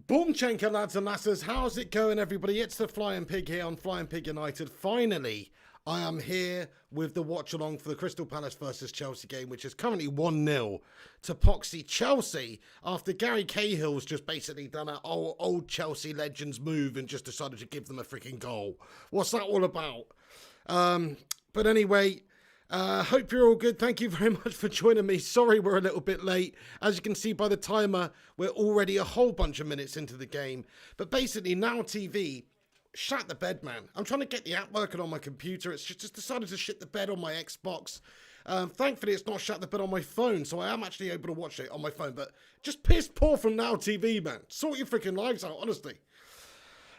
Boomchenka, lads and lasses, how's it going, everybody? It's the Flying Pig here on Flying Pig United. Finally, I am here with the watch-along for the Crystal Palace versus Chelsea game, which is currently 1-0 to Poxy Chelsea after Gary Cahill's just basically done an old Chelsea legends move and just decided to give them a freaking goal. What's that all about? But anyway, hope you're all good. Thank you very much for joining me. Sorry we're a little bit late. As you can see by the timer, we're already a whole bunch of minutes into the game. But basically, Now TV, shat the bed, man. I'm trying to get the app working on my computer. It's just decided to shit the bed on my Xbox. Thankfully, it's not shut the bed on my phone, so I am actually able to watch it on my phone. But just piss poor from Now TV, man. Sort your freaking lives out, honestly.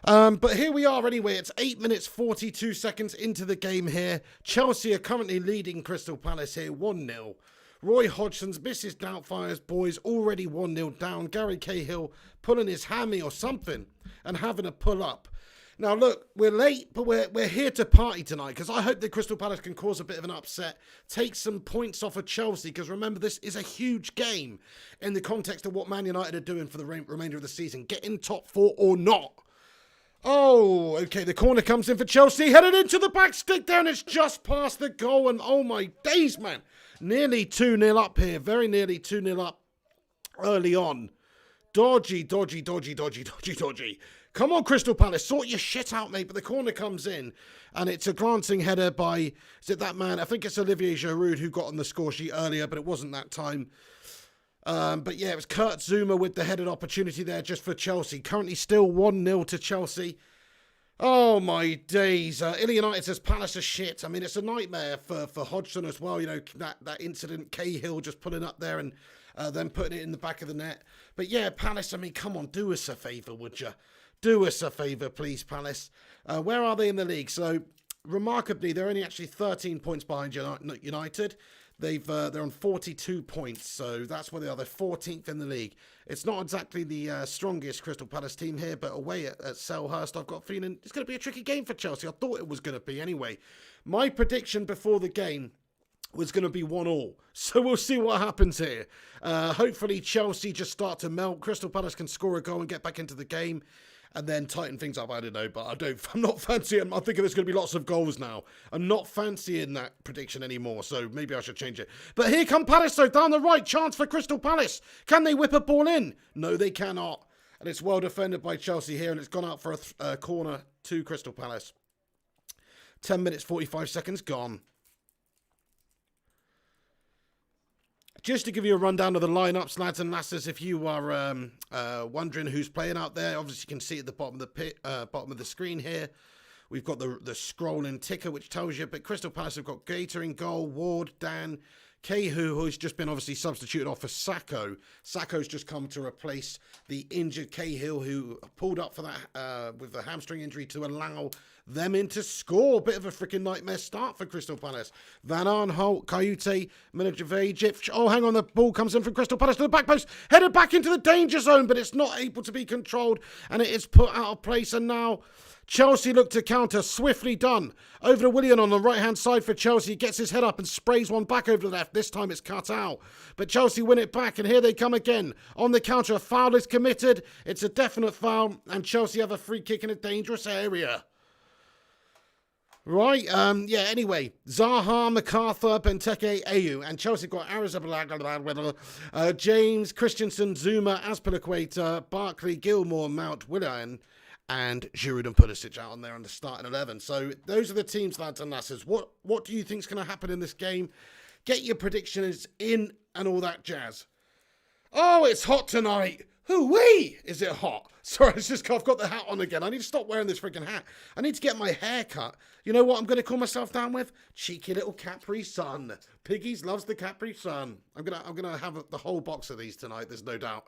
But here we are anyway. It's 8 minutes 42 seconds into the game here. Chelsea are currently leading Crystal Palace here 1-0. Roy Hodgson's Mrs. Doubtfire's boys already 1-0 down. Gary Cahill pulling his hammy or something and having a pull up. Now look, we're late, but we're here to party tonight because I hope that Crystal Palace can cause a bit of an upset, take some points off of Chelsea, because remember, this is a huge game in the context of what Man United are doing for the remainder of the season. Get in top four or not. Oh, okay, the corner comes in for Chelsea, headed into the back, stick down, it's just past the goal, and oh my days, man. Nearly 2-0 up here, very nearly 2-0 up early on. Dodgy. Come on, Crystal Palace, sort your shit out, mate, but the corner comes in, and it's a glancing header by, is it that man? I think it's Olivier Giroud who got on the score sheet earlier, but it wasn't that time. But yeah, it was Kurt Zouma with the headed opportunity there just for Chelsea. Currently still 1-0 to Chelsea. Oh my days. United says Palace are shit. I mean, it's a nightmare for Hodgson as well. You know, that incident, Cahill just pulling up there and then putting it in the back of the net. But yeah, Palace, I mean, come on, do us a favour, would you? Do us a favour, please, Palace. Where are they in the league? So, remarkably, they're only actually 13 points behind United. They're on 42 points, so that's where they are. They're 14th in the league. It's not exactly the strongest Crystal Palace team here, but away at Selhurst, I've got a feeling it's going to be a tricky game for Chelsea. I thought it was going to be anyway. My prediction before the game was going to be 1-1, so we'll see what happens here. Hopefully Chelsea just start to melt. Crystal Palace can score a goal and get back into the game, and then tighten things up. I don't know, but I'm not fancying. I think there's going to be lots of goals now. I'm not fancying that prediction anymore, so maybe I should change it. But here come Palace, so down the right, chance for Crystal Palace. Can they whip a ball in? No, they cannot. And it's well defended by Chelsea here, and it's gone out for a corner to Crystal Palace. 10 minutes, 45 seconds gone. Just to give you a rundown of the lineups, lads and lasses, if you are wondering who's playing out there, obviously you can see at the bottom of the screen here, we've got the scrolling ticker which tells you. But Crystal Palace have got Gator in goal, Ward, Dan, Cahill, who's just been obviously substituted off for Sacco. Sacco's just come to replace the injured Cahill, who pulled up for that with the hamstring injury to allow them in to score. Bit of a freaking nightmare start for Crystal Palace. Van Aanholt, Kayute, Milicevic. Oh, hang on, the ball comes in from Crystal Palace to the back post. Headed back into the danger zone, but it's not able to be controlled, and it is put out of place, and now Chelsea look to counter. Swiftly done. Over to Willian on the right-hand side for Chelsea. He gets his head up and sprays one back over the left. This time it's cut out. But Chelsea win it back, and here they come again. On the counter, a foul is committed. It's a definite foul, and Chelsea have a free kick in a dangerous area. Right, yeah, anyway, Zaha, MacArthur, Benteke, Ayew, and Chelsea got Arrizabalaga, James, Christensen, Zouma, Azpilicueta, Barkley, Gilmore, Mount, Willian, and Giroud and Pulisic out on there on the starting 11. So those are the teams, lads and lasses. What do you think is going to happen in this game? Get your predictions in and all that jazz. Oh, it's hot tonight. Hoo-wee! Is it hot? Sorry, I've got the hat on again. I need to stop wearing this freaking hat. I need to get my hair cut. You know what I'm going to cool myself down with? Cheeky little Capri Sun. Piggies loves the Capri Sun. I'm gonna have the whole box of these tonight, there's no doubt.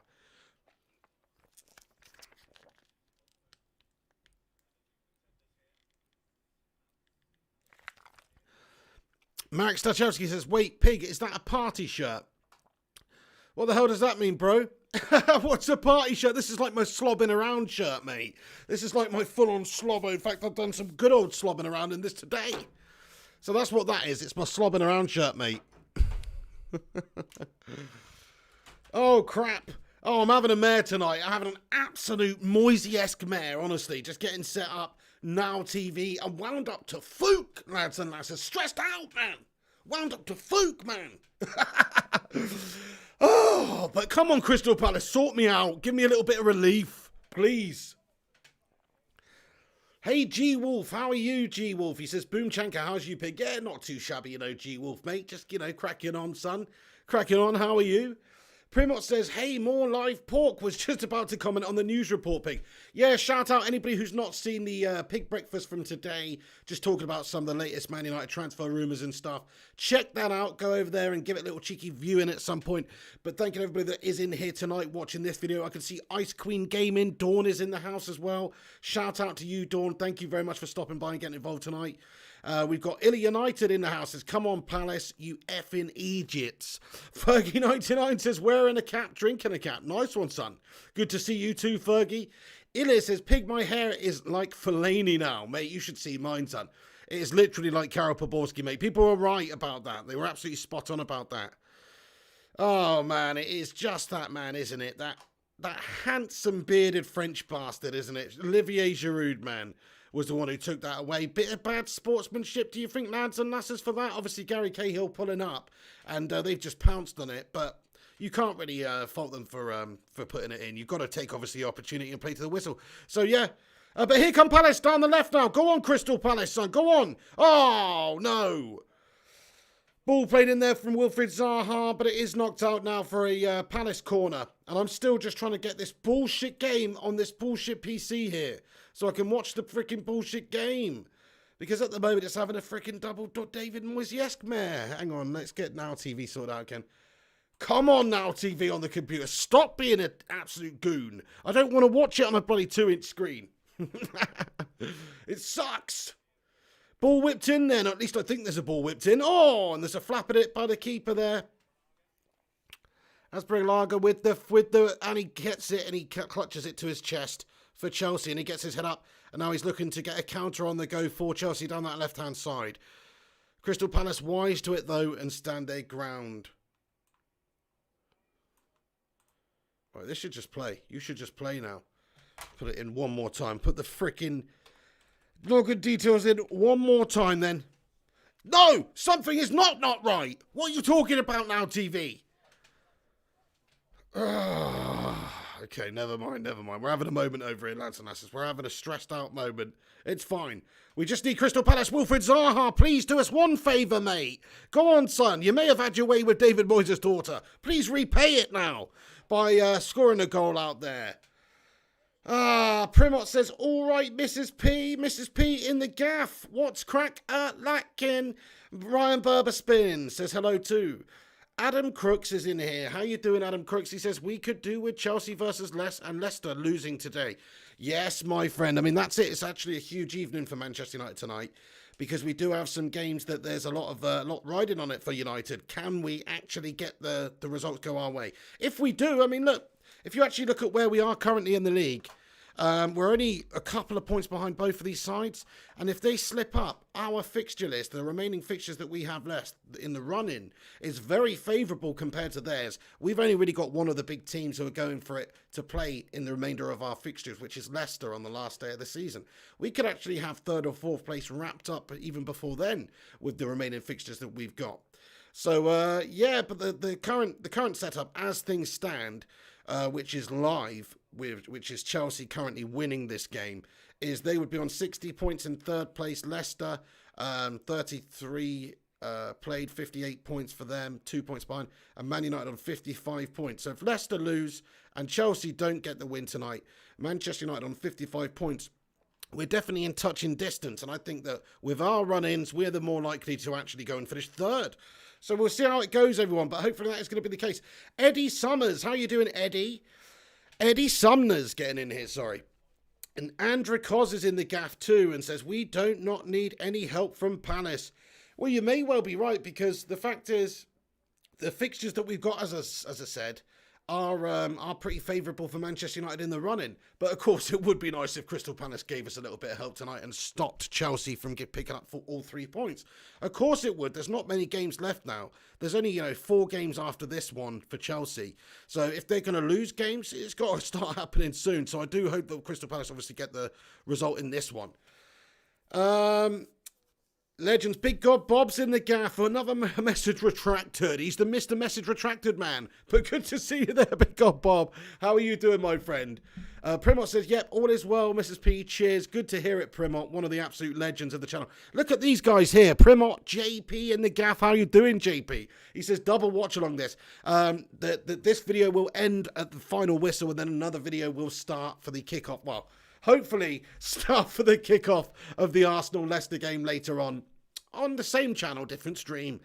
Marek Stachowski says, wait, Pig, is that a party shirt? What the hell does that mean, bro? What's a party shirt? This is like my slobbing around shirt, mate. This is like my full-on slobber. In fact, I've done some good old slobbing around in this today. So that's what that is. It's my slobbing around shirt, mate. Oh, crap. Oh, I'm having a mare tonight. I'm having an absolute Moisey-esque mare, honestly. Just getting set up, Now TV. I'm wound up to Fook, lads and lasses. Stressed out, man. Wound up to Fook, man. Oh, but come on, Crystal Palace. Sort me out. Give me a little bit of relief, please. Hey, G-Wolf. How are you, G-Wolf? He says, Boomchanka, how's you, pig? Yeah, not too shabby, G-Wolf, mate. Just, cracking on, son. Cracking on. How are you? Primot says, hey, more live pork. Was just about to comment on the news report, pig. Yeah, shout out anybody who's not seen the pig breakfast from today, just talking about some of the latest Man United transfer rumours and stuff. Check that out. Go over there and give it a little cheeky viewing at some point. But thank you to everybody that is in here tonight watching this video. I can see Ice Queen Gaming. Dawn is in the house as well. Shout out to you, Dawn. Thank you very much for stopping by and getting involved tonight. We've got Illy United in the house. Says, come on, Palace, you effing Egypts. Fergie99 says, wearing a cap, drinking a cap. Nice one, son. Good to see you too, Fergie. Illy says, pig, my hair is like Fellaini now. Mate, you should see mine, son. It is literally like Karol Poborski, mate. People were right about that. They were absolutely spot on about that. Oh, man, it is just that, man, isn't it? That handsome bearded French bastard, isn't it? Olivier Giroud, man, was the one who took that away. Bit of bad sportsmanship, do you think, lads and lasses, for that? Obviously, Gary Cahill pulling up, and they've just pounced on it, but you can't really fault them for putting it in. You've got to take, obviously, the opportunity and play to the whistle. So, yeah. But here come Palace down the left now. Go on, Crystal Palace, son. Go on. Oh, no. Ball played in there from Wilfried Zaha, but it is knocked out now for a Palace corner. And I'm still just trying to get this bullshit game on this bullshit PC here, so I can watch the freaking bullshit game. Because at the moment it's having a freaking double David Moyes-esque mare. Hang on, let's get Now TV sorted out again. Come on, Now TV on the computer. Stop being an absolute goon. I don't want to watch it on a bloody 2-inch screen. It sucks. Ball whipped in then. At least I think there's a ball whipped in. Oh, and there's a flap at it by the keeper there. Asperger with the, and he gets it and he clutches it to his chest for Chelsea, and he gets his head up, and now he's looking to get a counter on the go for Chelsea down that left-hand side. Crystal Palace wise to it, though, and stand their ground. Right, this should just play. You should just play now. Put it in one more time. Put the freaking login details in one more time, then. No! Something is not right! What are you talking about, Now TV? Okay, never mind. We're having a moment over here, lads and lasses. We're having a stressed out moment. It's fine. We just need Crystal Palace. Wilfried Zaha, please do us one favour, mate. Go on, son. You may have had your way with David Moyes' daughter. Please repay it now by scoring a goal out there. Primot says, all right, Mrs. P in the gaff. What's crack at Latkin? Ryan Berberspin says hello too. Adam Crooks is in here. How you doing, Adam Crooks? He says, we could do with Chelsea versus Leicester losing today. Yes, my friend. I mean, that's it. It's actually a huge evening for Manchester United tonight, because we do have some games that there's a lot riding on it for United. Can we actually get the results go our way? If we do, I mean, look, if you actually look at where we are currently in the league, we're only a couple of points behind both of these sides. And if they slip up, our fixture list, the remaining fixtures that we have left in the run-in, is very favourable compared to theirs. We've only really got one of the big teams who are going for it to play in the remainder of our fixtures, which is Leicester on the last day of the season. We could actually have third or fourth place wrapped up even before then with the remaining fixtures that we've got. So, yeah, but the current setup as things stand, which is live, which is Chelsea currently winning this game, is they would be on 60 points in third place. Leicester, 33 played, 58 points for them, 2 points behind, and Man United on 55 points. So if Leicester lose and Chelsea don't get the win tonight, Manchester United on 55 points, we're definitely in touching distance, and I think that with our run-ins, we're the more likely to actually go and finish third. So we'll see how it goes, everyone, but hopefully that is going to be the case. Eddie Summers, how you doing, Eddie? Eddie Sumner's getting in here, sorry. And Andrew Cos is in the gaff too and says, we don't not need any help from Palace. Well, you may well be right, because the fact is, the fixtures that we've got, as I said, are pretty favourable for Manchester United in the running. But of course, it would be nice if Crystal Palace gave us a little bit of help tonight and stopped Chelsea from picking up for all 3 points. Of course it would. There's not many games left now. There's only, 4 games after this one for Chelsea. So if they're going to lose games, it's got to start happening soon. So I do hope that Crystal Palace obviously get the result in this one. Legends, Big God Bob's in the gaff. Another message retracted. He's the Mr. Message Retracted man. But good to see you there, Big God Bob. How are you doing, my friend? Primot says, yep, all is well, Mrs. P. Cheers. Good to hear it, Primot. One of the absolute legends of the channel. Look at these guys here. Primot, JP in the gaff. How are you doing, JP? He says, double watch along this. This video will end at the final whistle, and then another video will start for the kickoff. Well, hopefully start for the kickoff of the Arsenal-Leicester game later on the same channel, different stream.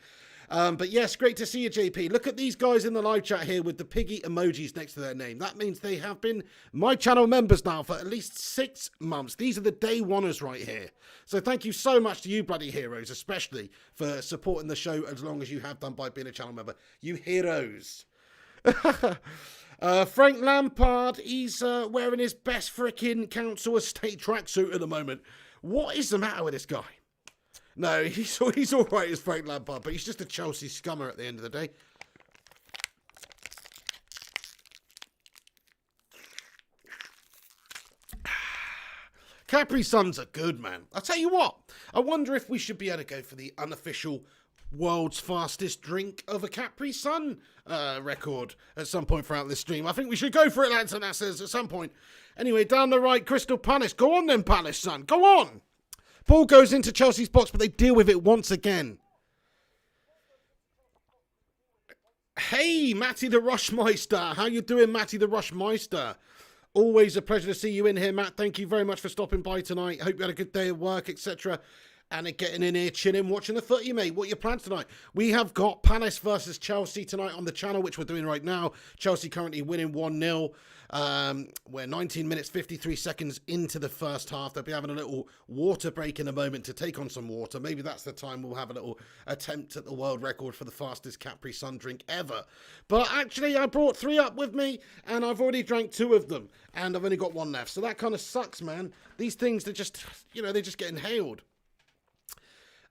But yes, great to see you, JP. Look at these guys in the live chat here with the piggy emojis next to their name. That means they have been my channel members now for at least 6 months. These are the day oneers right here. So thank you so much to you bloody heroes, especially for supporting the show as long as you have done by being a channel member. You heroes. Frank Lampard, he's wearing his best frickin' council estate tracksuit at the moment. What is the matter with this guy? No, he's all right as Frank Lampard, but he's just a Chelsea scummer at the end of the day. Capri Suns are good, man. I'll tell you what, I wonder if we should be able to go for the unofficial world's fastest drink of a Capri Sun record at some point throughout this stream. I think we should go for it, lads and asses, at some point. Anyway, down the right, Crystal Palace. Go on then, Palace, son. Go on. Ball goes into Chelsea's box, but they deal with it once again. Hey, Matty the Rushmeister. How you doing, Matty the Rushmeister? Always a pleasure to see you in here, Matt. Thank you very much for stopping by tonight. Hope you had a good day of work, etc. And getting in here, chilling, watching the footy, mate. What are your plans tonight? We have got Palace versus Chelsea tonight on the channel, which we're doing right now. Chelsea currently winning 1-0. We're 19 minutes, 53 seconds into the first half. They'll be having a little water break in a moment to take on some water. Maybe that's the time we'll have a little attempt at the world record for the fastest Capri Sun drink ever. But actually, I brought 3 up with me, and I've already drank 2 of them. And I've only got 1 left. So that kind of sucks, man. These things, they're just, they just get inhaled.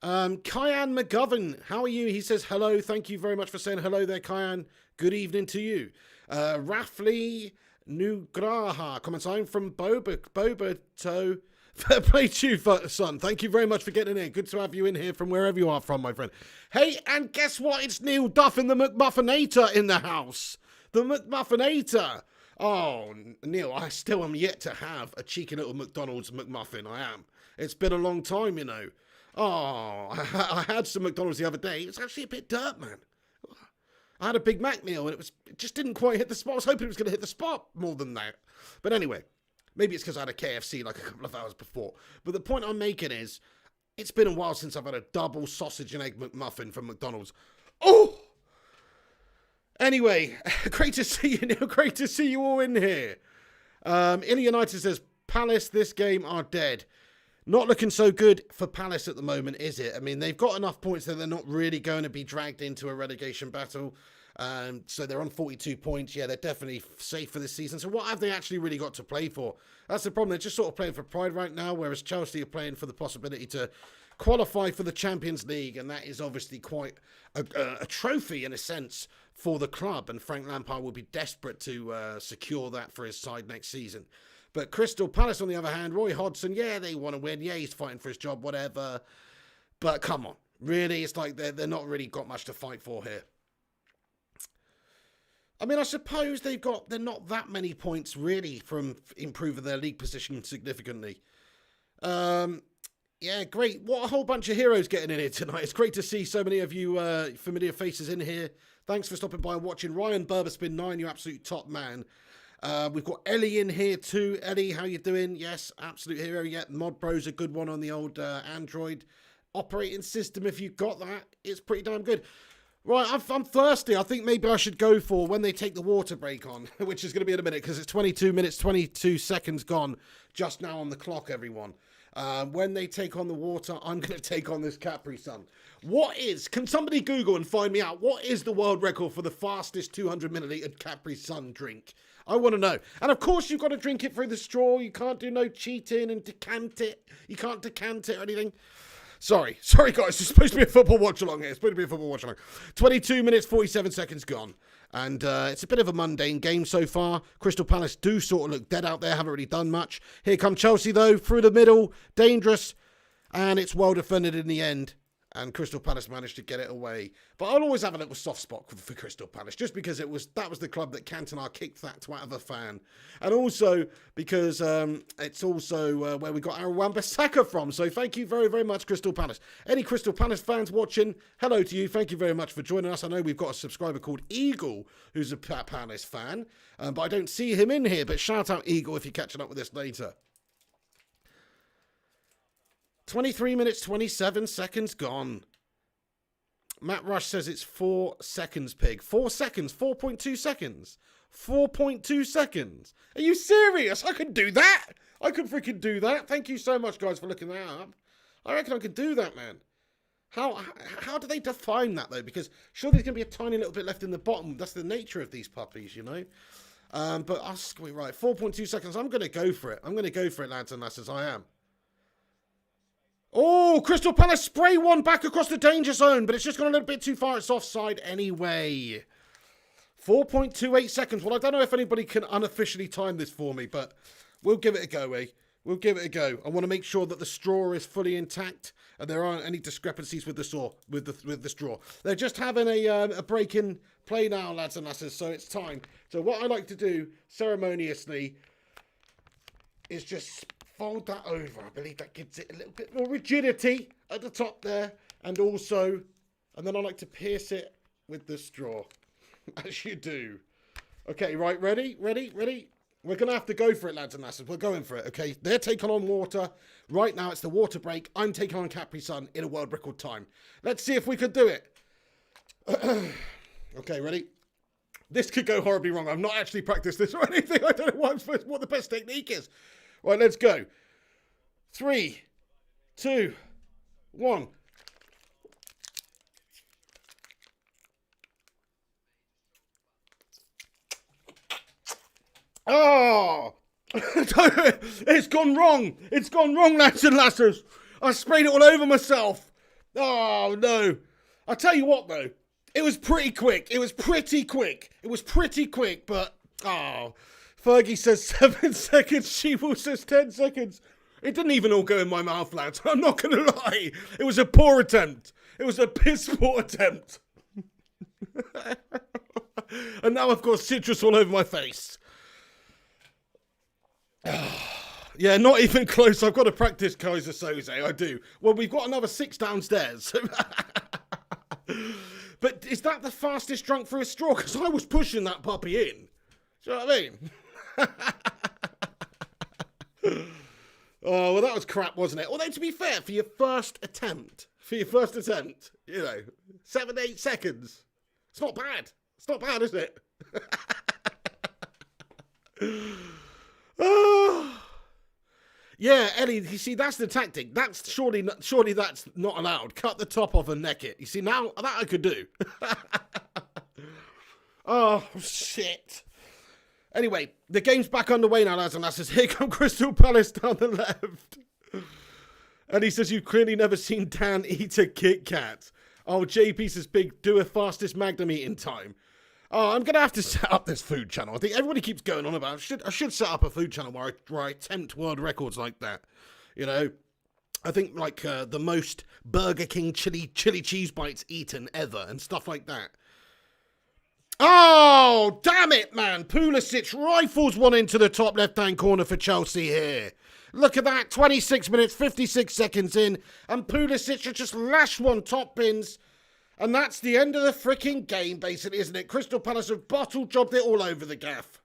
Kyan McGovern, how are you? He says hello. Thank you very much for saying hello there, Kyan. Good evening to you. Rafley Nugraha comments, I'm from Boberto. Fair play to you, son. Thank you very much for getting in. Good to have you in here from wherever you are from, my friend. Hey, and guess what? It's Neil Duff in the McMuffinator in the house. The McMuffinator. Oh, Neil, I still am yet to have a cheeky little McDonald's McMuffin. I am. It's been a long time, Oh, I had some McDonald's the other day. It's actually a bit dirt, man. I had a Big Mac meal and it just didn't quite hit the spot. I was hoping it was going to hit the spot more than that. But anyway, maybe it's because I had a KFC like a couple of hours before. But the point I'm making is, it's been a while since I've had a double sausage and egg McMuffin from McDonald's. Oh! Anyway, great to see you, Neil. Great to see you all in here. Ilya United says, Palace this game are dead. Not looking so good for Palace at the moment, is it? I mean, they've got enough points that they're not really going to be dragged into a relegation battle. So they're on 42 points. Yeah, they're definitely safe for this season. So what have they actually really got to play for? That's the problem. They're just sort of playing for pride right now, whereas Chelsea are playing for the possibility to qualify for the Champions League. And that is obviously quite a trophy, in a sense, for the club. And Frank Lampard will be desperate to secure that for his side next season. But Crystal Palace, on the other hand, Roy Hodgson, yeah, they want to win. Yeah, he's fighting for his job, whatever. But come on. Really, it's like they're not really got much to fight for here. I mean, I suppose they're not that many points, really, from improving their league position significantly. Yeah, great. What a whole bunch of heroes getting in here tonight. It's great to see so many of you familiar faces in here. Thanks for stopping by and watching. Ryan Burberspin9, you absolute top man. We've got Ellie in here too. Ellie, how you doing? Yes, absolute hero. Yeah, Mod Bro's a good one on the old Android operating system. If you've got that, it's pretty damn good. Right, I'm thirsty. I think maybe I should go for when they take the water break on, which is going to be in a minute because it's 22 minutes, 22 seconds gone just now on the clock, everyone. When they take on the water, I'm going to take on this Capri Sun. Can somebody Google and find me out, what is the world record for the fastest 200 milliliter Capri Sun drink? I want to know. And of course, you've got to drink it through the straw. You can't do no cheating and decant it. You can't decant it or anything. Sorry guys, it's supposed to be a football watch-along here. It's supposed to be a football watch-along. 22 minutes, 47 seconds gone. And it's a bit of a mundane game so far. Crystal Palace do sort of look dead out there, haven't really done much. Here come Chelsea, though, through the middle. Dangerous. And it's well defended in the end. And Crystal Palace managed to get it away. But I'll always have a little soft spot for Crystal Palace, just because that was the club that Cantona kicked that twat of a fan. And also because it's also where we got our Wan-Bissaka from. So thank you very, very much, Crystal Palace. Any Crystal Palace fans watching, hello to you. Thank you very much for joining us. I know we've got a subscriber called Eagle, who's a Palace fan. But I don't see him in here. But shout out Eagle if you're catching up with us later. 23 minutes, 27 seconds gone. Matt Rush says it's 4 seconds, Pig. 4 seconds, 4.2 seconds. 4.2 seconds. Are you serious? I could do that. I could freaking do that. Thank you so much, guys, for looking that up. I reckon I could do that, man. How do they define that, though? Because sure, there's going to be a tiny little bit left in the bottom. That's the nature of these puppies, you know. But I'll squeak right. 4.2 seconds. I'm going to go for it. I'm going to go for it, lads and lasses. I am. Oh, Crystal Palace spray one back across the danger zone, but it's just gone a little bit too far. It's offside anyway. 4.28 seconds. Well, I don't know if anybody can unofficially time this for me, but we'll give it a go, eh? We'll give it a go. I want to make sure that the straw is fully intact and there aren't any discrepancies with the straw. They're just having a break in play now, lads and lasses, so it's time. So what I like to do ceremoniously is just fold that over. I believe that gives it a little bit more rigidity at the top there. And then I like to pierce it with the straw, as you do. Okay, right, ready? We're going to have to go for it, lads and lasses. We're going for it, okay? They're taking on water. Right now, it's the water break. I'm taking on Capri Sun in a world record time. Let's see if we can do it. Okay, ready? This could go horribly wrong. I've not actually practiced this or anything. I don't know what the best technique is. Right, let's go. 3, 2, 1. Oh! It's gone wrong. It's gone wrong, lads and lasses. I sprayed it all over myself. Oh, no. I'll tell you what, though. It was pretty quick. But, oh... Fergie says 7 seconds. Sheeple says 10 seconds. It didn't even all go in my mouth, lads. I'm not going to lie. It was a poor attempt. It was a piss poor attempt. And now I've got citrus all over my face. Yeah, not even close. I've got to practice Kaiser Soze. I do. Well, we've got another 6 downstairs. But is that the fastest drunk through a straw? Because I was pushing that puppy in. Do you know what I mean? Oh, well, that was crap, wasn't it? Although, to be fair, for your first attempt, you know, 7, 8 seconds. It's not bad. It's not bad, is it? Oh. Yeah, Ellie, you see, that's the tactic. That's surely that's not allowed. Cut the top off and neck it. You see, now that I could do. Oh, shit. Anyway, the game's back underway now, lads and lasses. Here come Crystal Palace down the left. And he says, you've clearly never seen Dan eat a Kit Kat. Oh, JP says, Big, do a fastest Magnum eating time. Oh, I'm going to have to set up this food channel. I think everybody keeps going on about it. I should set up a food channel where I attempt world records like that. You know, I think like the most Burger King chili cheese bites eaten ever and stuff like that. Oh, damn it, man. Pulisic rifles one into the top left-hand corner for Chelsea here. Look at that. 26 minutes, 56 seconds in. And Pulisic has just lashed one top bins. And that's the end of the freaking game, basically, isn't it? Crystal Palace have bottle-jobbed it all over the gaff.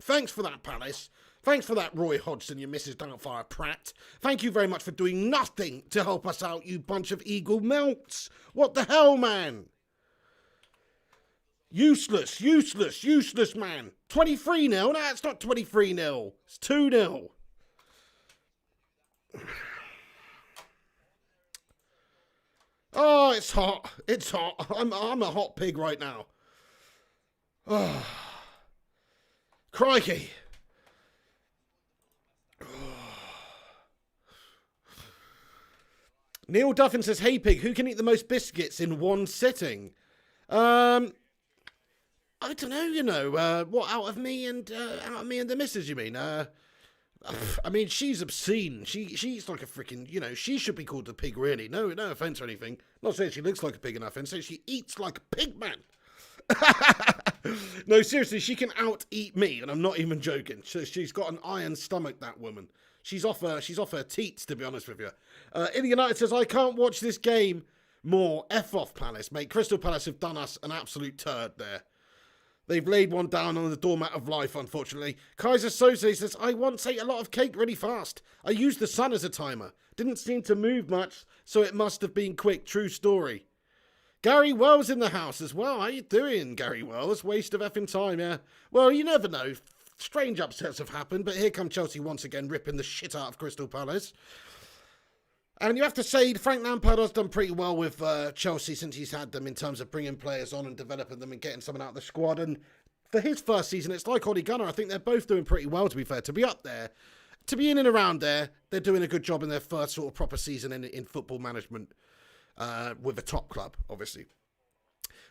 Thanks for that, Palace. Thanks for that, Roy Hodgson, you Mrs. Doubtfire Pratt. Thank you very much for doing nothing to help us out, you bunch of eagle melts. What the hell, man? Useless, man. 23-0? No, it's not 23-0. It's 2-0. Oh, it's hot. It's hot. I'm a hot pig right now. Oh, crikey. Neil Duffin says, "Hey pig, who can eat the most biscuits in one sitting?" I don't know. What out of me and the missus? You mean? I mean, she's obscene. She eats like a freaking, she should be called a pig, really. No offense or anything. Not saying she looks like a pig or nothing. Saying she eats like a pig, man. No, seriously, she can out-eat me, and I'm not even joking. She's got an iron stomach, that woman. She's off her teats, to be honest with you. In United says, "I can't watch this game more. F off Palace, mate. Crystal Palace have done us an absolute turd there. They've laid one down on the doormat of life, unfortunately." Kaiser Soze says, "I once ate a lot of cake really fast. I used the sun as a timer. Didn't seem to move much, so it must have been quick. True story." Gary Wells in the house as well. How you doing, Gary Wells? Waste of effing time, yeah. Well, you never know. Strange upsets have happened, but here come Chelsea once again, ripping the shit out of Crystal Palace. And you have to say, Frank Lampard has done pretty well with Chelsea since he's had them in terms of bringing players on and developing them and getting someone out of the squad. And for his first season, it's like Ole Gunnar. I think they're both doing pretty well, to be fair. To be up there, to be in and around there, they're doing a good job in their first sort of proper season in football management with a top club, obviously.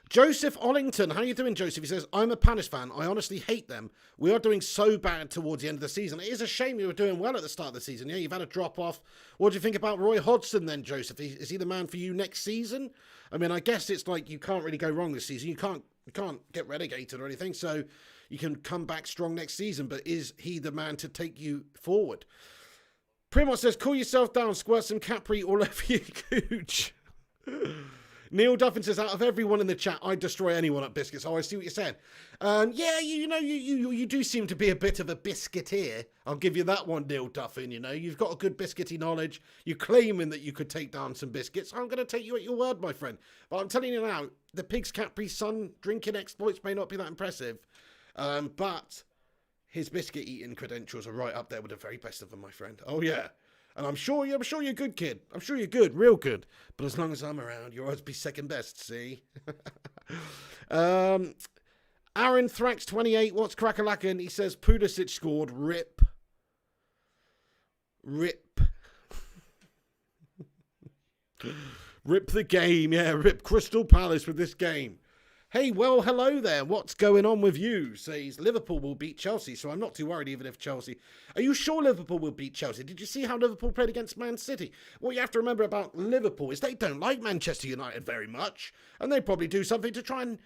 Joseph Ollington, how you doing, Joseph? He says, "I'm a Palace fan. I honestly hate them. We are doing so bad towards the end of the season. It is a shame you were doing well at the start of the season. Yeah, you've had a drop off. What do you think about Roy Hodgson then, Joseph? Is he the man for you next season? I mean, I guess it's like you can't really go wrong this season. You can't get relegated or anything, so you can come back strong next season. But is he the man to take you forward?" Primos says, "Cool yourself down. Squirt some Capri all over your cooch." Neil Duffin says, "Out of everyone in the chat, I'd destroy anyone at biscuits." Oh, I see what you're saying. Yeah, you do seem to be a bit of a biscuiteer. I'll give you that one, Neil Duffin. You've got a good biscuity knowledge. You're claiming that you could take down some biscuits. I'm going to take you at your word, my friend. But I'm telling you now, the pig's Capri Sun drinking exploits may not be that impressive. But his biscuit eating credentials are right up there with the very best of them, my friend. Oh, yeah. And I'm sure you're a good kid. I'm sure you're good, real good. But as long as I'm around, you'll always be second best, see? Aaron Thrax 28, what's crack-a-lackin'? He says, "Pulisic scored, rip." Rip. Rip the game, yeah, rip Crystal Palace with this game. Hey, well, hello there. What's going on with you? Says Liverpool will beat Chelsea, so I'm not too worried even if Chelsea... Are you sure Liverpool will beat Chelsea? Did you see how Liverpool played against Man City? What you have to remember about Liverpool is they don't like Manchester United very much, and they probably do something to try and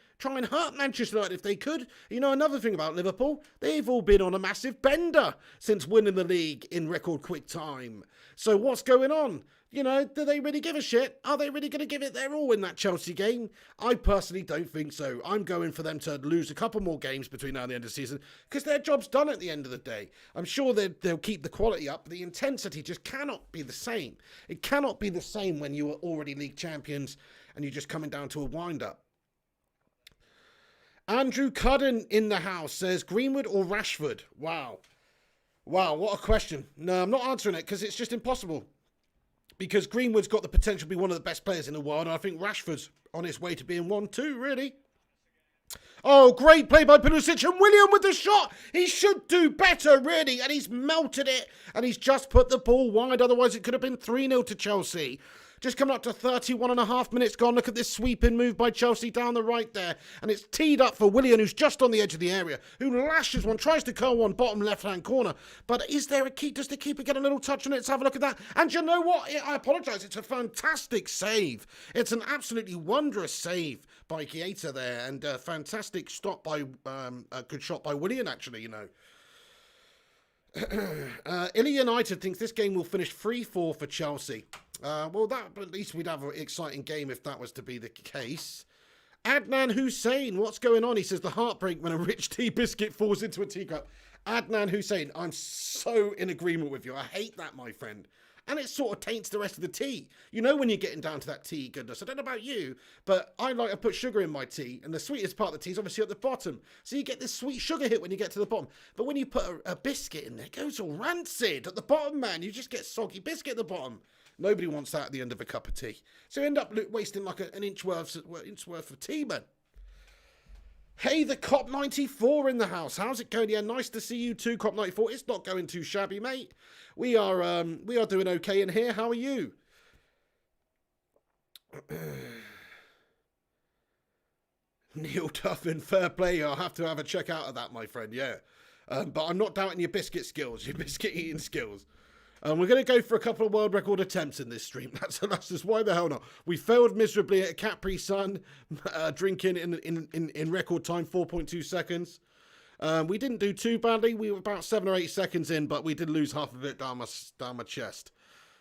hurt Manchester United if they could. Another thing about Liverpool, they've all been on a massive bender since winning the league in record quick time. So what's going on? Do they really give a shit? Are they really going to give it their all in that Chelsea game? I personally don't think so. I'm going for them to lose a couple more games between now and the end of the season because their job's done at the end of the day. I'm sure they'll keep the quality up, but the intensity just cannot be the same. It cannot be the same when you are already league champions and you're just coming down to a wind-up. Andrew Cudden in the house says, "Greenwood or Rashford?" Wow, what a question. No, I'm not answering it because it's just impossible. Because Greenwood's got the potential to be one of the best players in the world. And I think Rashford's on his way to being one too, really. Oh, great play by Pulisic. And William with the shot. He should do better, really. And he's melted it. And he's just put the ball wide. Otherwise, it could have been 3-0 to Chelsea. Just coming up to 31.5 minutes gone. Look at this sweeping move by Chelsea down the right there. And it's teed up for Willian, who's just on the edge of the area, who lashes one, tries to curl one, bottom left-hand corner. But is there a key? Does the keeper get a little touch on it? Let's have a look at that. And you know what? I apologise. It's a fantastic save. It's an absolutely wondrous save by Keita there. And a fantastic stop by, a good shot by Willian, actually, Illy United thinks this game will finish 3-4 for Chelsea. Well, at least we'd have an exciting game if that was to be the case. Adnan Hussein, what's going on? He says, "The heartbreak when a rich tea biscuit falls into a teacup." Adnan Hussein, I'm so in agreement with you. I hate that, my friend. And it sort of taints the rest of the tea. You know when you're getting down to that tea goodness. I don't know about you, but I like to put sugar in my tea, and the sweetest part of the tea is obviously at the bottom. So you get this sweet sugar hit when you get to the bottom. But when you put a biscuit in there, it goes all rancid at the bottom, man. You just get soggy biscuit at the bottom. Nobody wants that at the end of a cup of tea. So you end up wasting like an inch worth of tea, man. Hey, the Cop 94 in the house. How's it going? Yeah, nice to see you too, Cop 94. It's not going too shabby, mate. We are doing okay in here. How are you? Neil Duffin, fair play. I'll have to have a check out of that, my friend. Yeah, but I'm not doubting your biscuit skills, your biscuit eating skills. We're going to go for a couple of world record attempts in this stream. That's just why the hell not. We failed miserably at Capri Sun, drinking in record time, 4.2 seconds. We didn't do too badly. We were about 7 or 8 seconds in, but we did lose half of it down my chest.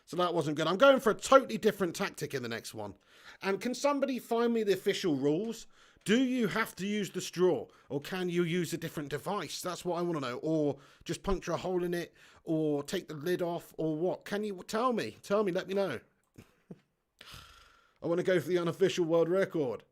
So that wasn't good. I'm going for a totally different tactic in the next one. And can somebody find me the official rules? Do you have to use the straw, or can you use a different device? That's what I want to know. Or just puncture a hole in it, or take the lid off, or what? Can you tell me? Tell me, let me know. I want to go for the unofficial world record.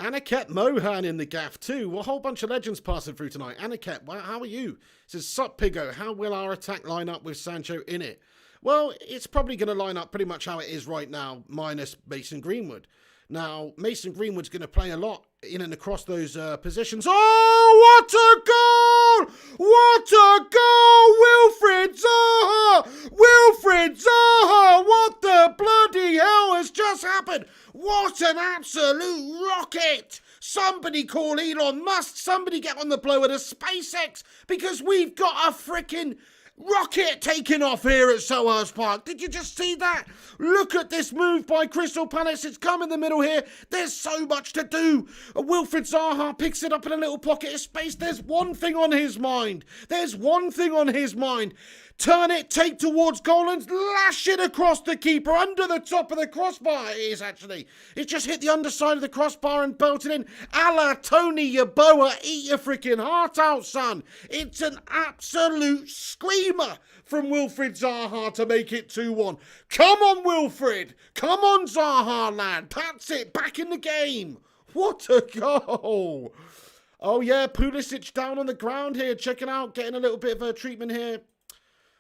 Aniket Mohan in the gaff too. Well, a whole bunch of legends passing through tonight. Aniket, well, how are you? Says, sup, Piggo, how will our attack line up with Sancho in it? Well, it's probably going to line up pretty much how it is right now, minus Mason Greenwood. Now, Mason Greenwood's going to play a lot in and across those positions. Oh, what a goal! What a goal! Wilfried Zaha! Wilfried Zaha! What the bloody hell has just happened? What an absolute rocket! Somebody call Elon Musk. Somebody get on the blower to SpaceX, because we've got a freaking rocket taking off here at Selhurst Park. Did you just see that? Look at this move by Crystal Palace. It's come in the middle here. There's so much to do. Wilfried Zaha picks it up in a little pocket of space. There's one thing on his mind. There's one thing on his mind. Turn it, take towards goal and lash it across the keeper under the top of the crossbar. It is actually. It just hit the underside of the crossbar and belted in. A la Tony Yeboah, eat your freaking heart out, son. It's an absolute screamer from Wilfried Zaha to make it 2-1. Come on, Wilfried. Come on, Zaha, lad. That's it. Back in the game. What a goal. Oh, yeah. Pulisic down on the ground here. Checking out. Getting a little bit of a treatment here.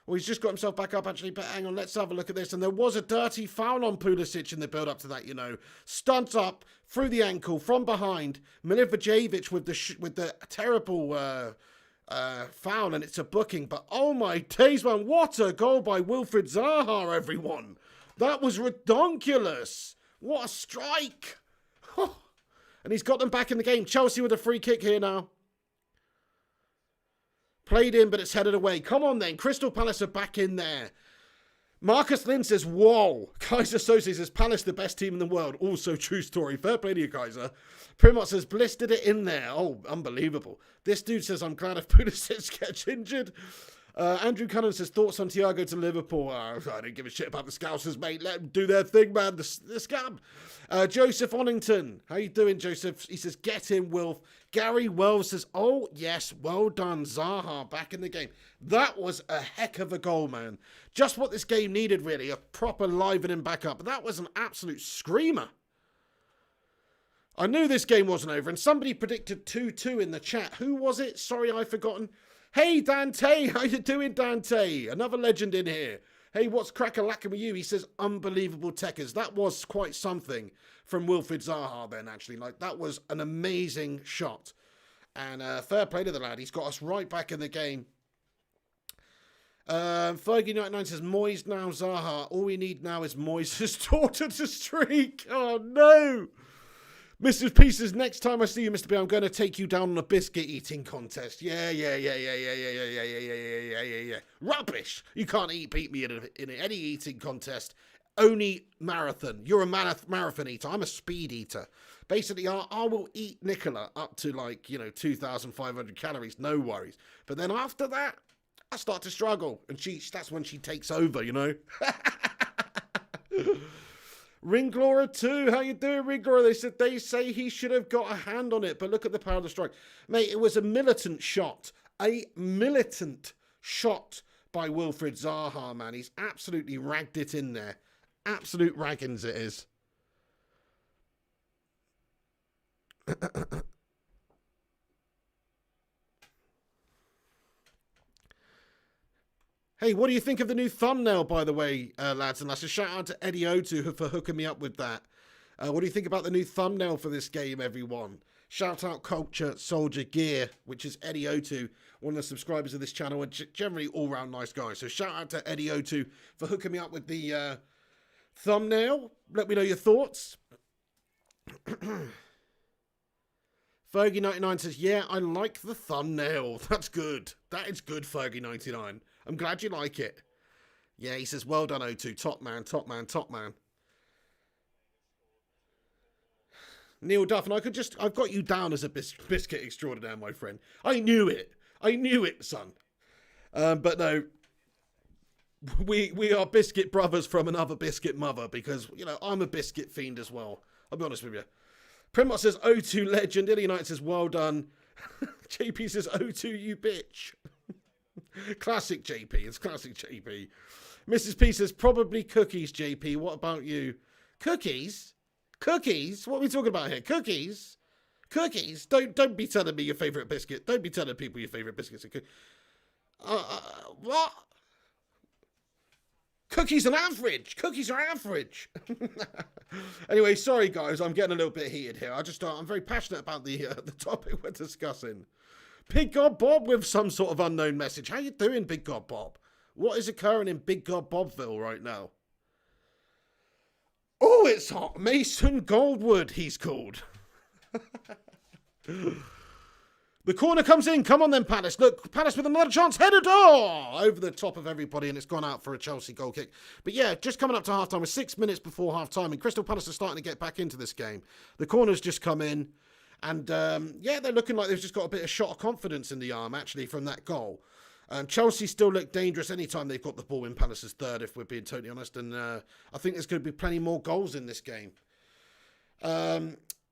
Well, he's just got himself back up, actually, but hang on, let's have a look at this. And there was a dirty foul on Pulisic in the build-up to that, you know. Stunt up, through the ankle, from behind. Milivojevic with the terrible foul, and it's a booking. But, oh my days, man, what a goal by Wilfried Zaha, everyone. That was redonkulous. What a strike. And he's got them back in the game. Chelsea with a free kick here now. Played in, but it's headed away. Come on, then. Crystal Palace are back in there. Marcus Lynn says, whoa. Kaiser Sose says, Palace the best team in the world. Also true story. Fair play to you, Kaiser. Primot says, blistered it in there. Oh, unbelievable. This dude says, I'm glad if Pulisic gets injured. Andrew Cunningham says, thoughts on Thiago to Liverpool. I don't give a shit about the Scousers, mate. Let them do their thing, man. The scab. Joseph Onnington. How you doing, Joseph? He says, get in, Wilf. Gary Wells says, oh, yes, well done, Zaha, back in the game. That was a heck of a goal, man. Just what this game needed, really, a proper livening back up. But that was an absolute screamer. I knew this game wasn't over, and somebody predicted 2-2 in the chat. Who was it? Sorry, I've forgotten. Hey, Dante, how you doing, Dante? Another legend in here. Hey, what's crack-a-lacking with you? He says, unbelievable techers. That was quite something from Wilfried Zaha then, actually. Like, that was an amazing shot. And fair play to the lad. He's got us right back in the game. Fergie99 says, Moyes now, Zaha. All we need now is Moyes' daughter to streak. Oh, no. Mrs. P says, next time I see you, Mr. B, I'm going to take you down on a biscuit eating contest. Yeah. Rubbish. You can't beat me in any eating contest. Only marathon. You're a marathon eater. I'm a speed eater. Basically, I will eat Nicola up to 2,500 calories. No worries. But then after that, I start to struggle. And that's when she takes over, you know. Ringlora 2, how you doing, Ringlora? They say he should have got a hand on it, but look at the power of the strike. Mate, it was a militant shot. A militant shot by Wilfried Zaha, man. He's absolutely ragged it in there. Absolute raggins it is. Hey, what do you think of the new thumbnail, by the way, lads and lasses? Shout out to Eddie O2 for hooking me up with that. What do you think about the new thumbnail for this game, everyone? Shout out Culture Soldier Gear, which is Eddie O2, one of the subscribers of this channel, and generally all-round nice guy. So shout out to Eddie O2 for hooking me up with the thumbnail. Let me know your thoughts. Fergie99 says, yeah, I like the thumbnail. That's good. That is good, Fergie99. I'm glad you like it. Yeah, he says, well done, O2. Top man, top man, top man. Neil Duff, and I've got you down as a biscuit extraordinaire, my friend. I knew it. I knew it, son. But no, we are biscuit brothers from another biscuit mother because, you know, I'm a biscuit fiend as well. I'll be honest with you. Primot says, O2 legend. Illy Knight says, well done. JP says, O2, you bitch. Classic JP. It's classic JP. Mrs. P says, probably cookies, JP. What about you? Cookies? Cookies? What are we talking about here? Cookies? Cookies? Don't be telling me your favourite biscuit. Don't be telling people your favourite biscuits. What? Cookies are average. Cookies are average. Anyway, sorry guys, I'm getting a little bit heated here. I'm very passionate about the topic we're discussing. Big God Bob with some sort of unknown message. How you doing, Big God Bob? What is occurring in Big God Bobville right now? Oh, it's hot. Mason Goldwood, he's called. The corner comes in. Come on then, Palace. Look, Palace with another chance. Header over the top of everybody, and it's gone out for a Chelsea goal kick. But yeah, just coming up to half-time. We're 6 minutes before half-time, and Crystal Palace are starting to get back into this game. The corner's just come in, and yeah, they're looking like they've just got a bit of shot of confidence in the arm, actually, from that goal. Chelsea still look dangerous anytime they've got the ball in Palace's third, if we're being totally honest. And I think there's going to be plenty more goals in this game.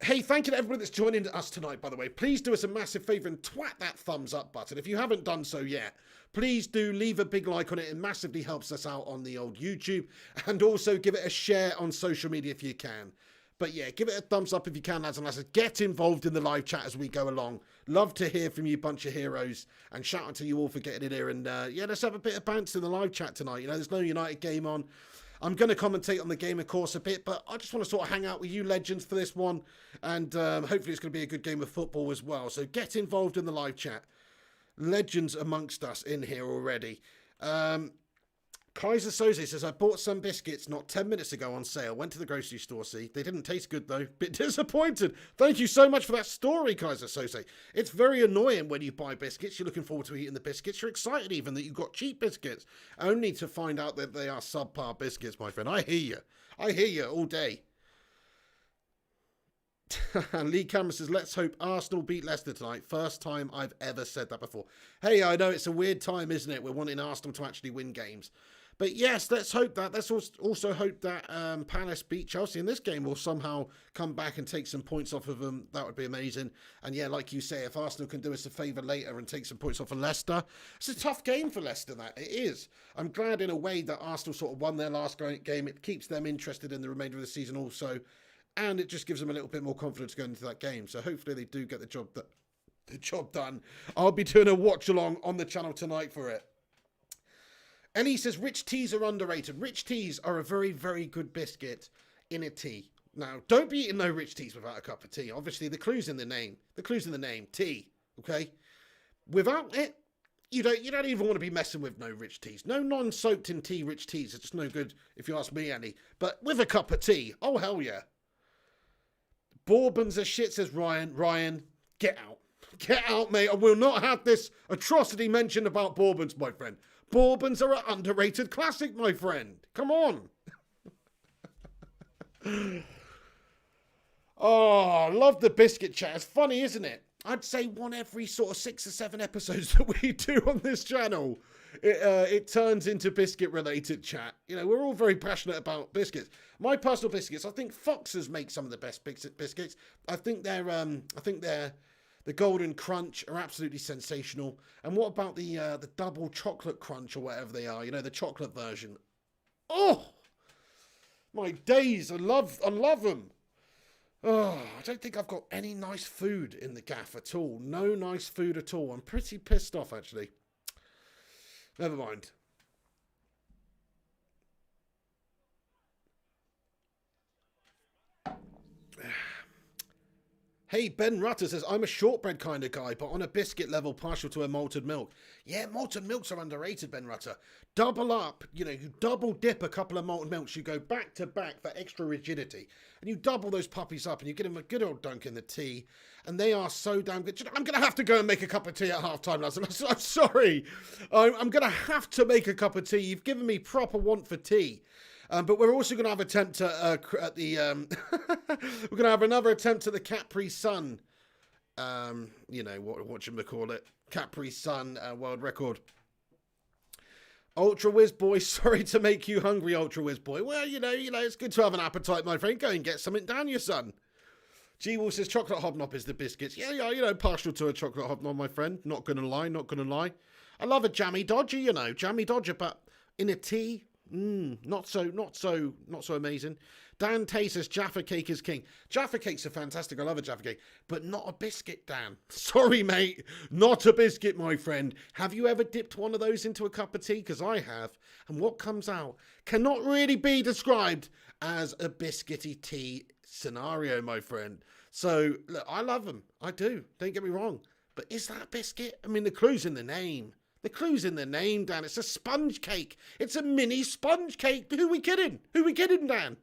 Hey, thank you to everybody that's joining us tonight, by the way. Please do us a massive favour and twat that thumbs up button. If you haven't done so yet, please do leave a big like on it. It massively helps us out on the old YouTube. And also give it a share on social media if you can. But yeah, give it a thumbs up if you can, lads and lasses. Get involved in the live chat as we go along. Love to hear from you, bunch of heroes. And shout out to you all for getting in here. And yeah, let's have a bit of bounce in the live chat tonight. You know, there's no United game on. I'm going to commentate on the game, of course, a bit. But I just want to sort of hang out with you legends for this one. And hopefully it's going to be a good game of football as well. So get involved in the live chat. Legends amongst us in here already. Kaiser Soze says, I bought some biscuits not 10 minutes ago on sale. Went to the grocery store, see. They didn't taste good, though. Bit disappointed. Thank you so much for that story, Kaiser Soze. It's very annoying when you buy biscuits. You're looking forward to eating the biscuits. You're excited even that you've got cheap biscuits. Only to find out that they are subpar biscuits, my friend. I hear you. I hear you all day. And Lee Cameron says, let's hope Arsenal beat Leicester tonight. First time I've ever said that before. Hey, I know it's a weird time, isn't it? We're wanting Arsenal to actually win games. But yes, let's hope that. Let's also hope that Palace beat Chelsea in this game will somehow come back and take some points off of them. That would be amazing. And yeah, like you say, if Arsenal can do us a favour later and take some points off of Leicester, it's a tough game for Leicester, that. It is. I'm glad in a way that Arsenal sort of won their last game. It keeps them interested in the remainder of the season also. And it just gives them a little bit more confidence going into that game. So hopefully they do get the job done. I'll be doing a watch along on the channel tonight for it. Ellie says, rich teas are underrated. Rich teas are a very, very good biscuit in a tea. Now, don't be eating no rich teas without a cup of tea. Obviously, the clue's in the name. The clue's in the name, tea, okay? Without it, you don't even want to be messing with no rich teas. No non-soaked in tea rich teas are just no good, if you ask me, Ellie. But with a cup of tea, oh, hell yeah. Bourbons are shit, says Ryan. Ryan, get out. Get out, mate. I will not have this atrocity mentioned about Bourbons, my friend. Bourbons are an underrated classic, my friend. Come on. Oh, love the biscuit chat. It's funny, isn't it? I'd say one every sort of 6 or 7 episodes that we do on this channel. it turns into biscuit-related chat. You know, we're all very passionate about biscuits. My personal biscuits, I think Fox's make some of the best biscuits. I think the Golden Crunch are absolutely sensational. And what about the double chocolate crunch or whatever they are? You know, the chocolate version. Oh, my days! I love them. Oh, I don't think I've got any nice food in the gaff at all. No nice food at all. I'm pretty pissed off, actually. Never mind. Hey, Ben Rutter says, I'm a shortbread kind of guy, but on a biscuit level, partial to a malted milk. Yeah, malted milks are underrated, Ben Rutter. Double up, you know, you double dip a couple of malted milks, you go back to back for extra rigidity, and you double those puppies up, and you get them a good old dunk in the tea, and they are so damn good. You know, I'm going to have to go and make a cup of tea at half-time, lads. I'm sorry. I'm going to have to make a cup of tea. You've given me proper want for tea. But we're also going to have an attempt at the we're going to have another attempt at the Capri Sun. You know what you call it, Capri Sun world record. Ultra Whiz Boy, sorry to make you hungry, Ultra Whiz Boy. Well, you know, it's good to have an appetite, my friend. Go and get something down your son. G-Wall says chocolate hobnob is the biscuits. Yeah, you know, partial to a chocolate hobnob, my friend. Not gonna lie. I love a jammy dodger, you know, but in a tea. Not so amazing. Dan Tay says Jaffa cake is king. Jaffa cakes are fantastic. I love a Jaffa cake, but not a biscuit, Dan. Sorry, mate. Not a biscuit, my friend. Have you ever dipped one of those into a cup of tea? Because I have. And what comes out cannot really be described as a biscuity tea scenario, my friend. So, look, I love them. I do. Don't get me wrong. But is that a biscuit? I mean, the clue's in the name. The clue's in the name, Dan. It's a sponge cake. It's a mini sponge cake. Who we kidding? Dan?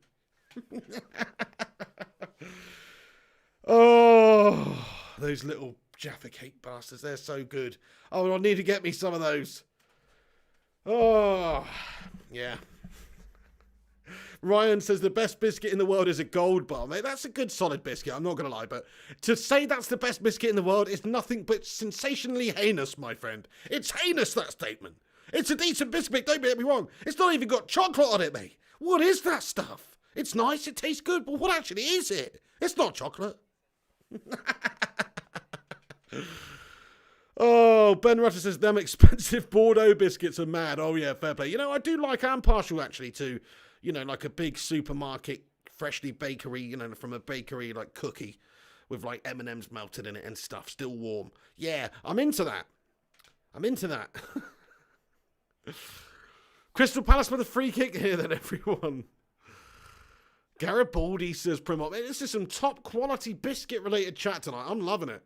Oh, those little Jaffa cake bastards. They're so good. Oh, I'll need to get me some of those. Oh, yeah. Ryan says the best biscuit in the world is a Gold Bar, mate. That's a good solid biscuit, I'm not going to lie, but to say that's the best biscuit in the world is nothing but sensationally heinous, my friend. It's heinous, that statement. It's a decent biscuit, don't get me wrong. It's not even got chocolate on it, mate. What is that stuff? It's nice, it tastes good, but what actually is it? It's not chocolate. Oh, Ben Rutter says them expensive Bordeaux biscuits are mad. Oh yeah, fair play. You know, I do like, I'm partial actually to, you know, like a big supermarket, freshly bakery, you know, from a bakery, like cookie with like M&M's melted in it and stuff, still warm. Yeah, I'm into that. Crystal Palace with a free kick here then, everyone. Garibaldi says, Primop, this is some top quality biscuit related chat tonight. I'm loving it.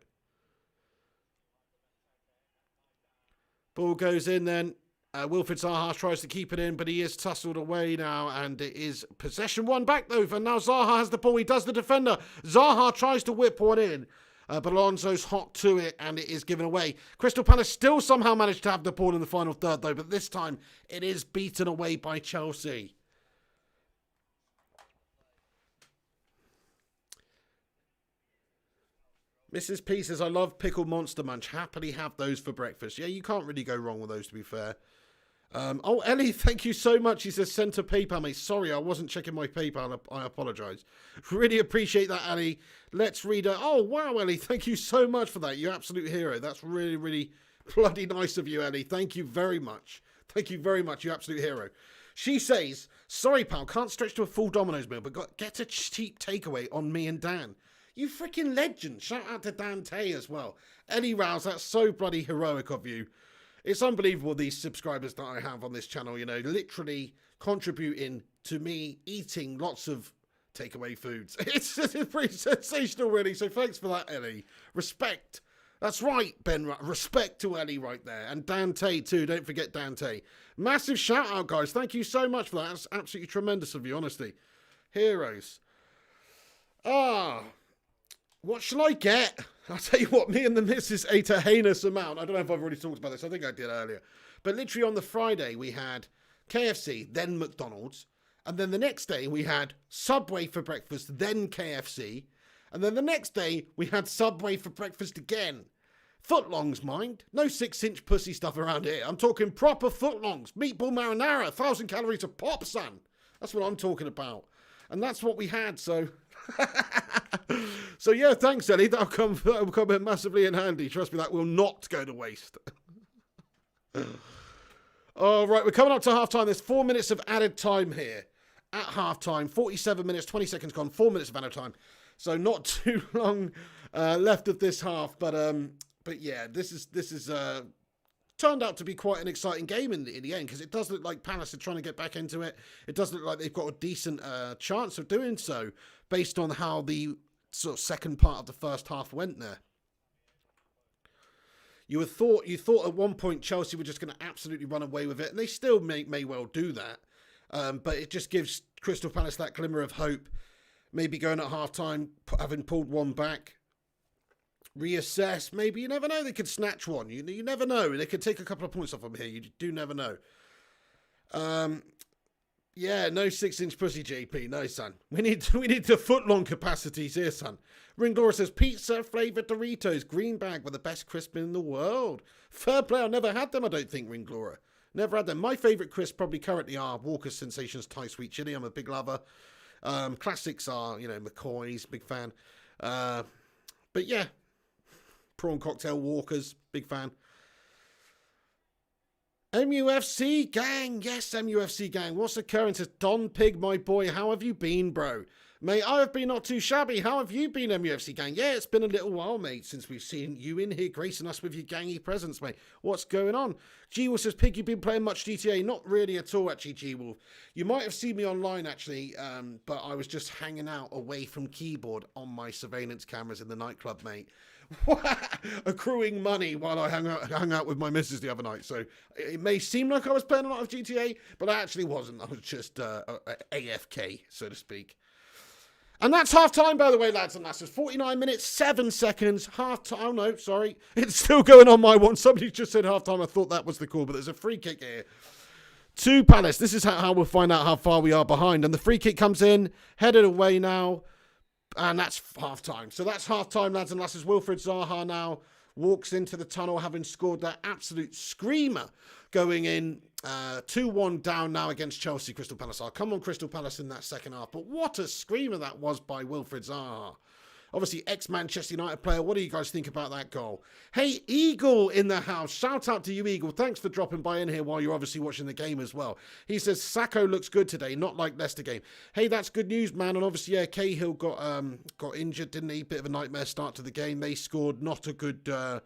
Ball goes in then. Wilfried Zaha tries to keep it in, but he is tussled away now, and it is possession one back though, and now Zaha has the ball. He does the defender. Zaha tries to whip one in, but Alonso's hot to it, and it is given away. Crystal Palace still somehow managed to have the ball in the final third though, but this time it is beaten away by Chelsea. Mrs. P says, I love pickled Monster Munch. Happily have those for breakfast. Yeah, you can't really go wrong with those, to be fair. Oh, Ellie, thank you so much. He says, send to PayPal, mate. Sorry, I wasn't checking my PayPal. I apologise. Really appreciate that, Ellie. Let's read it. Oh, wow, Ellie. Thank you so much for that. You absolute hero. That's really, really bloody nice of you, Ellie. Thank you very much. Thank you very much, you absolute hero. She says, sorry, pal, can't stretch to a full Domino's meal, but get a cheap takeaway on me and Dan. You freaking legend. Shout out to Dan Tay as well. Ellie Rouse, that's so bloody heroic of you. It's unbelievable, these subscribers that I have on this channel, you know, literally contributing to me eating lots of takeaway foods. It's pretty sensational, really. So thanks for that, Ellie. Respect. That's right, Ben. Respect to Ellie right there. And Dan Tay, too. Don't forget Dan Tay. Massive shout out, guys. Thank you so much for that. That's absolutely tremendous of you, honestly. Heroes. What shall I get? I'll tell you what, me and the missus ate a heinous amount. I don't know if I've already talked about this. I think I did earlier. But literally on the Friday, we had KFC, then McDonald's. And then the next day, we had Subway for breakfast, then KFC. And then the next day, we had Subway for breakfast again. Footlongs, mind. No 6-inch pussy stuff around here. I'm talking proper footlongs. Meatball marinara, 1,000 calories a pop, son. That's what I'm talking about. And that's what we had, so... So yeah, thanks, Ellie. That'll come in massively in handy. Trust me, that will not go to waste. All right, we're coming up to half-time. There's 4 minutes of added time here. At half-time, 47 minutes, 20 seconds gone, 4 minutes of added time. So not too long left of this half, but yeah, this is turned out to be quite an exciting game in the end, because it does look like Palace are trying to get back into it. It does look like they've got a decent chance of doing so, based on how the sort of second part of the first half went there. You thought at one point Chelsea were just going to absolutely run away with it, and they still may well do that. But it just gives Crystal Palace that glimmer of hope. Maybe going at half-time, having pulled one back, reassess. Maybe, you never know, they could snatch one. You never know. They could take a couple of points off them here. You do never know. Yeah, no 6-inch pussy, JP. No, son. We need the footlong capacities here, son. Ringlora says, pizza flavoured Doritos, green bag with the best crisp in the world. Fair play. I never had them, I don't think, Ringlora. Never had them. My favourite crisps probably currently are Walker's Sensations Thai Sweet Chili. I'm a big lover. Classics are, McCoy's, big fan. But yeah, prawn cocktail Walker's, big fan. MUFC gang, yes, MUFC gang. What's occurring? Says Don Pig, my boy. How have you been, bro? Mate, I have been not too shabby. How have you been, MUFC gang? Yeah, it's been a little while, mate, since we've seen you in here gracing us with your gangy presence, mate. What's going on? G-Wolf says, Pig, you've been playing much GTA? Not really at all, actually, G-Wolf. You might have seen me online, actually, but I was just hanging out away from keyboard on my surveillance cameras in the nightclub, mate. Accruing money while I hung out with my missus the other night. So it may seem like I was playing a lot of GTA, but I actually wasn't. I was just AFK, so to speak. And that's half-time, by the way, lads and lasses. 49 minutes, 7 seconds. Half-time. Oh, no, sorry. It's still going on my one. Somebody just said half-time. I thought that was the call, but there's a free kick here to Palace. This is how we'll find out how far we are behind. And the free kick comes in, headed away now. And that's half-time. So that's half-time, lads and lasses. Wilfried Zaha now walks into the tunnel, having scored that absolute screamer, going in 2-1 down now against Chelsea. Crystal Palace. I'll come on Crystal Palace in that second half. But what a screamer that was by Wilfried Zaha. Obviously, ex-Manchester United player. What do you guys think about that goal? Hey, Eagle in the house. Shout out to you, Eagle. Thanks for dropping by in here while you're obviously watching the game as well. He says, Sacco looks good today, not like Leicester game. Hey, that's good news, man. And obviously, yeah, Cahill got injured, didn't he? Bit of a nightmare start to the game. They scored not a good thing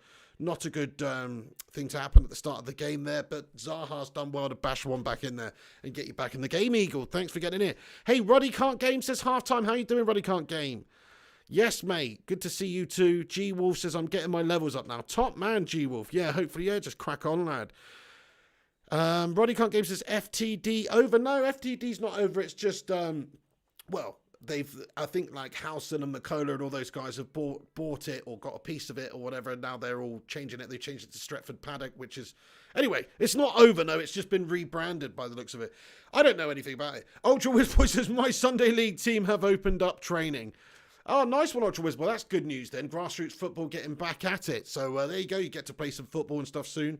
to happen at the start of the game there, but Zaha's done well to bash one back in there and get you back in the game, Eagle. Thanks for getting here. Hey, Roddy Can't Game says halftime. How you doing, Roddy Can't Game? Yes, mate. Good to see you too. G-Wolf says, I'm getting my levels up now. Top man, G-Wolf. Yeah, hopefully, yeah, just crack on, lad. Roddy Can't Game says, FTD over. No, FTD's not over. It's just, well, I think like Howson and McCullough and all those guys have bought it or got a piece of it or whatever, and now they're all changing it. They changed it to Stretford Paddock, which is... Anyway, it's not over, no. It's just been rebranded by the looks of it. I don't know anything about it. Ultra Wizboy says, my Sunday League team have opened up training. Oh, nice one, Ultra Wizboy. That's good news then. Grassroots football getting back at it. So there you go. You get to play some football and stuff soon.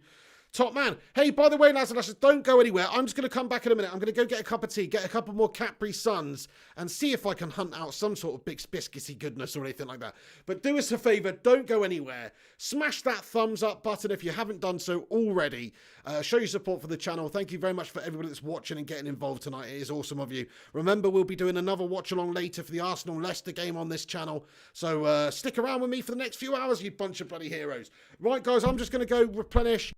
Top man. Hey, by the way, lads and lasses, don't go anywhere. I'm just going to come back in a minute. I'm going to go get a cup of tea, get a couple more Capri Suns, and see if I can hunt out some sort of big biscuity goodness or anything like that. But do us a favour, don't go anywhere. Smash that thumbs up button if you haven't done so already. Show your support for the channel. Thank you very much for everybody that's watching and getting involved tonight. It is awesome of you. Remember, we'll be doing another watch-along later for the Arsenal-Leicester game on this channel. So stick around with me for the next few hours, you bunch of bloody heroes. Right, guys, I'm just going to go replenish.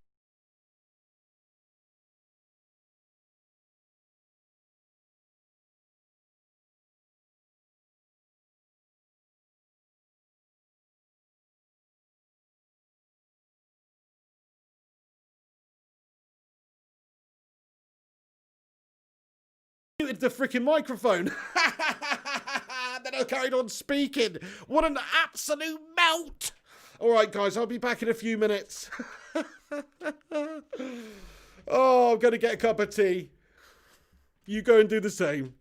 Muted the freaking microphone. Then I carried on speaking. What an absolute melt. All right, guys, I'll be back in a few minutes. Oh, I'm going to get a cup of tea. You go and do the same.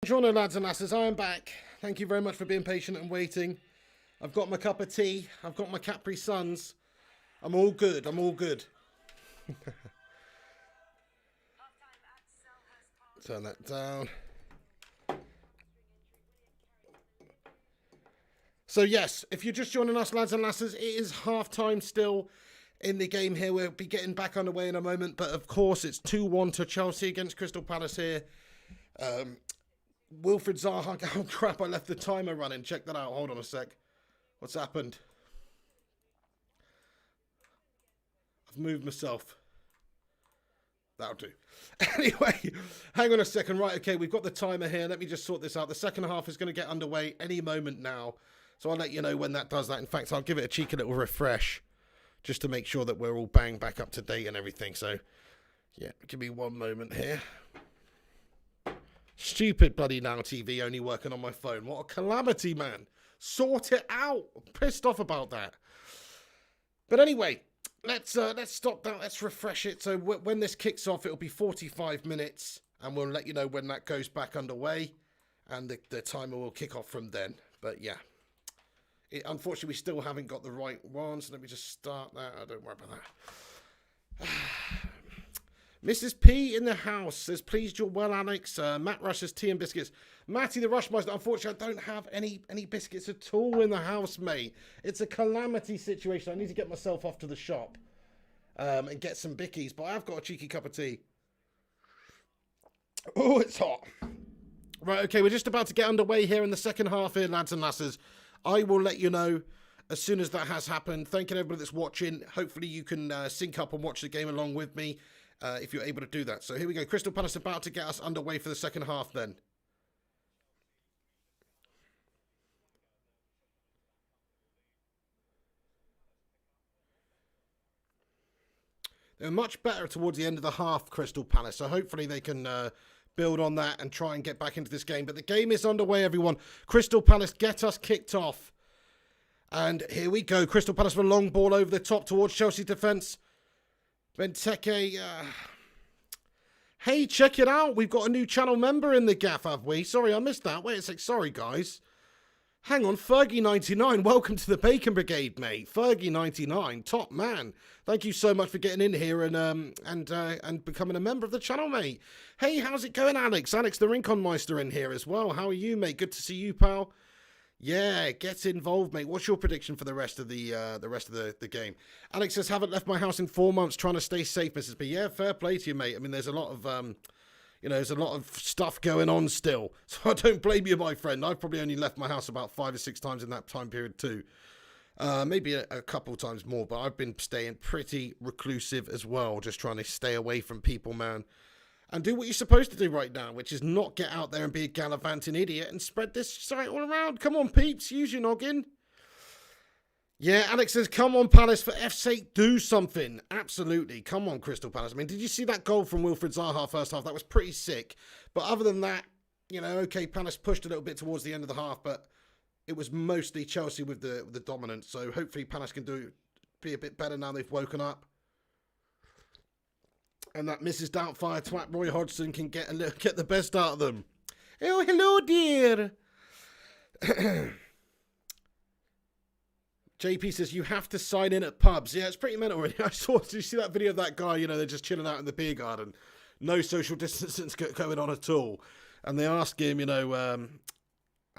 Buongiorno, lads and lasses. I am back. Thank you very much for being patient and waiting. I've got my cup of tea. I've got my Capri Suns. I'm all good. I'm all good. Turn that down. So yes, if you're just joining us, lads and lasses, it is half-time still in the game here. We'll be getting back underway in a moment, but of course it's 2-1 to Chelsea against Crystal Palace here. Wilfried Zaha, oh crap, I left the timer running. Check that out, hold on a sec. What's happened? I've moved myself. That'll do. Anyway, hang on a second. Right, okay, we've got the timer here. Let me just sort this out. The second half is going to get underway any moment now. So I'll let you know when that does that. In fact, I'll give it a cheeky little refresh just to make sure that we're all bang back up to date and everything. So, yeah, give me one moment here. Stupid bloody Now TV only working on my phone. What a calamity, man. Sort it out. I'm pissed off about that. But anyway, let's stop that. Let's refresh it. So when this kicks off, it'll be 45 minutes. And we'll let you know when that goes back underway. And the timer will kick off from then. But, yeah. Unfortunately, we still haven't got the right one, so let me just start that. Don't worry about that. Mrs. P in the house says, pleased you're well, Alex. Matt Rush says, tea and biscuits. Matty the Rushmeister, unfortunately, I don't have any biscuits at all in the house, mate. It's a calamity situation. I need to get myself off to the shop and get some bickies, but I've got a cheeky cup of tea. Oh, it's hot. Right, okay, we're just about to get underway here in the second half here, lads and lasses. I will let you know as soon as that has happened. Thank you everybody that's watching. Hopefully you can sync up and watch the game along with me if you're able to do that. So here we go. Crystal Palace about to get us underway for the second half then. They're much better towards the end of the half, Crystal Palace. So hopefully they can build on that and try and get back into this game. But the game is underway, everyone. Crystal Palace get us kicked off. And here we go. Crystal Palace with a long ball over the top towards Chelsea's defence. Benteke. Hey, check it out. We've got a new channel member in the gaff, have we? Sorry, I missed that. Wait a sec. Sorry, guys. Hang on. Fergie99. Welcome to the Bacon Brigade, mate. Fergie99. Top man. Thank you so much for getting in here and becoming a member of the channel, mate. Hey, how's it going, Alex? Alex the Rinconmeister in here as well. How are you, mate? Good to see you, pal. Yeah, get involved, mate. What's your prediction for the rest of the game? Alex says, haven't left my house in 4 months, trying to stay safe, Mrs. B. Yeah, fair play to you, mate. I mean, there's a lot of there's a lot of stuff going on still. So I don't blame you, my friend. I've probably only left my house about 5 or 6 times in that time period too. Maybe a couple times more, but I've been staying pretty reclusive as well, just trying to stay away from people, man. And do what you're supposed to do right now, which is not get out there and be a gallivanting idiot and spread this site all around. Come on, peeps, use your noggin. Yeah, Alex says, come on, Palace, for F's sake, do something. Absolutely. Come on, Crystal Palace. I mean, did you see that goal from Wilfried Zaha first half? That was pretty sick. But other than that, you know, okay, Palace pushed a little bit towards the end of the half, but it was mostly Chelsea with the dominance. So hopefully Palace can be a bit better now they've woken up. And that Mrs. Doubtfire twat Roy Hodgson can get the best out of them. Oh, hello, dear. JP says, you have to sign in at pubs. Yeah, it's pretty mental, really. Did you see that video of that guy, you know, they're just chilling out in the beer garden. No social distancing going on at all. And they ask him, you know,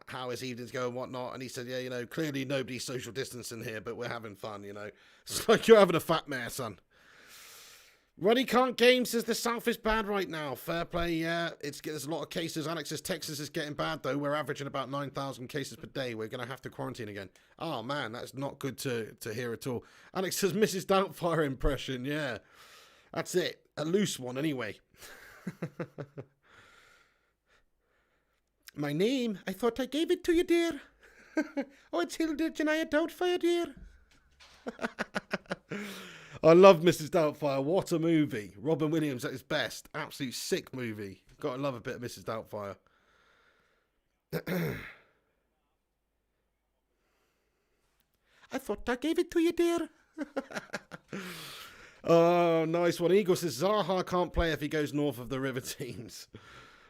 how his evenings go and whatnot. And he said, yeah, you know, clearly nobody's social distancing here, but we're having fun, you know. It's like you're having a fat mare, son. Ruddy Can't Game says the South is bad right now. Fair play, yeah. There's a lot of cases. Alex says Texas is getting bad, though. We're averaging about 9,000 cases per day. We're going to have to quarantine again. Oh, man, that's not good to hear at all. Alex says Mrs. Doubtfire impression, yeah. That's it. A loose one, anyway. My name? I thought I gave it to you, dear. Oh, it's Hilda Janaya Doubtfire, dear. I love Mrs. Doubtfire. What a movie. Robin Williams at his best. Absolute sick movie. Gotta love a bit of Mrs. Doubtfire. I thought I gave it to you, dear. Oh, nice one. Eagle says Zaha can't play if he goes north of the river teams.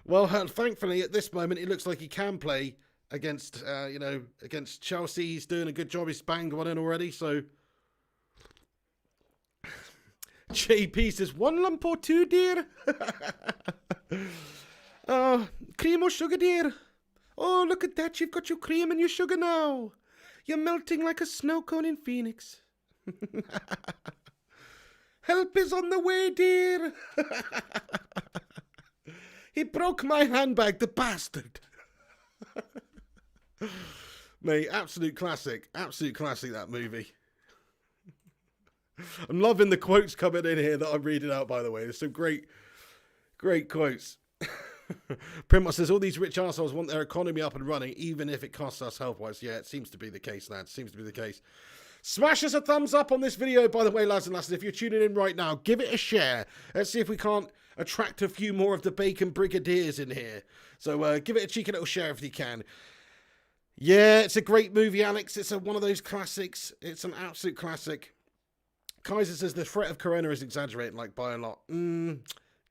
Well, thankfully, at this moment, it looks like he can play against, against Chelsea. He's doing a good job. He's banged one in already, so... JP says, 1 lump or 2, dear? Cream or sugar, dear? Oh, look at that. You've got your cream and your sugar now. You're melting like a snow cone in Phoenix. Help is on the way, dear. He broke my handbag, the bastard. Mate, absolute classic. Absolute classic, that movie. I'm loving the quotes coming in here that I'm reading out, by the way. There's some great quotes. Primus says, all these rich arseholes want their economy up and running, even if it costs us health-wise. Yeah, it seems to be the case, lads. Seems to be the case. Smash us a thumbs up on this video, by the way, lads and lasses. If you're tuning in right now, give it a share. Let's see if we can't attract a few more of the bacon brigadiers in here. So give it a cheeky little share if you can. Yeah, it's a great movie, Alex. It's one of those classics. It's an absolute classic. Kaiser says the threat of corona is exaggerated, like, by a lot. Don't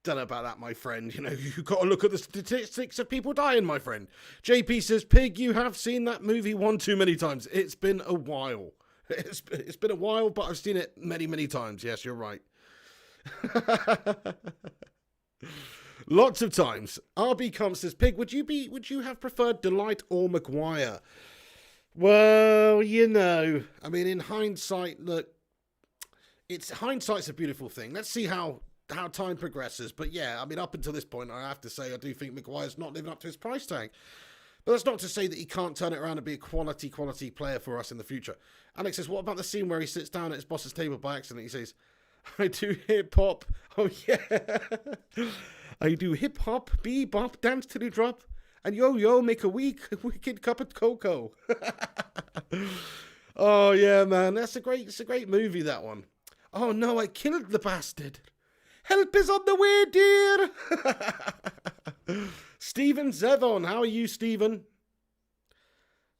know about that, my friend. You know, you've got to look at the statistics of people dying, my friend. JP says, Pig, you have seen that movie one too many times. It's been a while. It's been a while, but I've seen it many, many times. Yes, you're right. Lots of times. RB Comp says, Pig, would you have preferred Delight or Maguire? Well, you know, I mean, in hindsight, look, hindsight's a beautiful thing. Let's see how time progresses. But yeah, I mean, up until this point, I have to say I do think Maguire's not living up to his price tag. But that's not to say that he can't turn it around and be a quality player for us in the future. Alex says, what about the scene where he sits down at his boss's table by accident? He says, I do hip-hop. Oh, yeah. I do hip-hop, bebop, dance to the drop, and yo-yo, make a wicked cup of cocoa. Oh, yeah, man. It's a great movie, that one. Oh, no, I killed the bastard. Help is on the way, dear. Stephen Zevon, how are you, Stephen?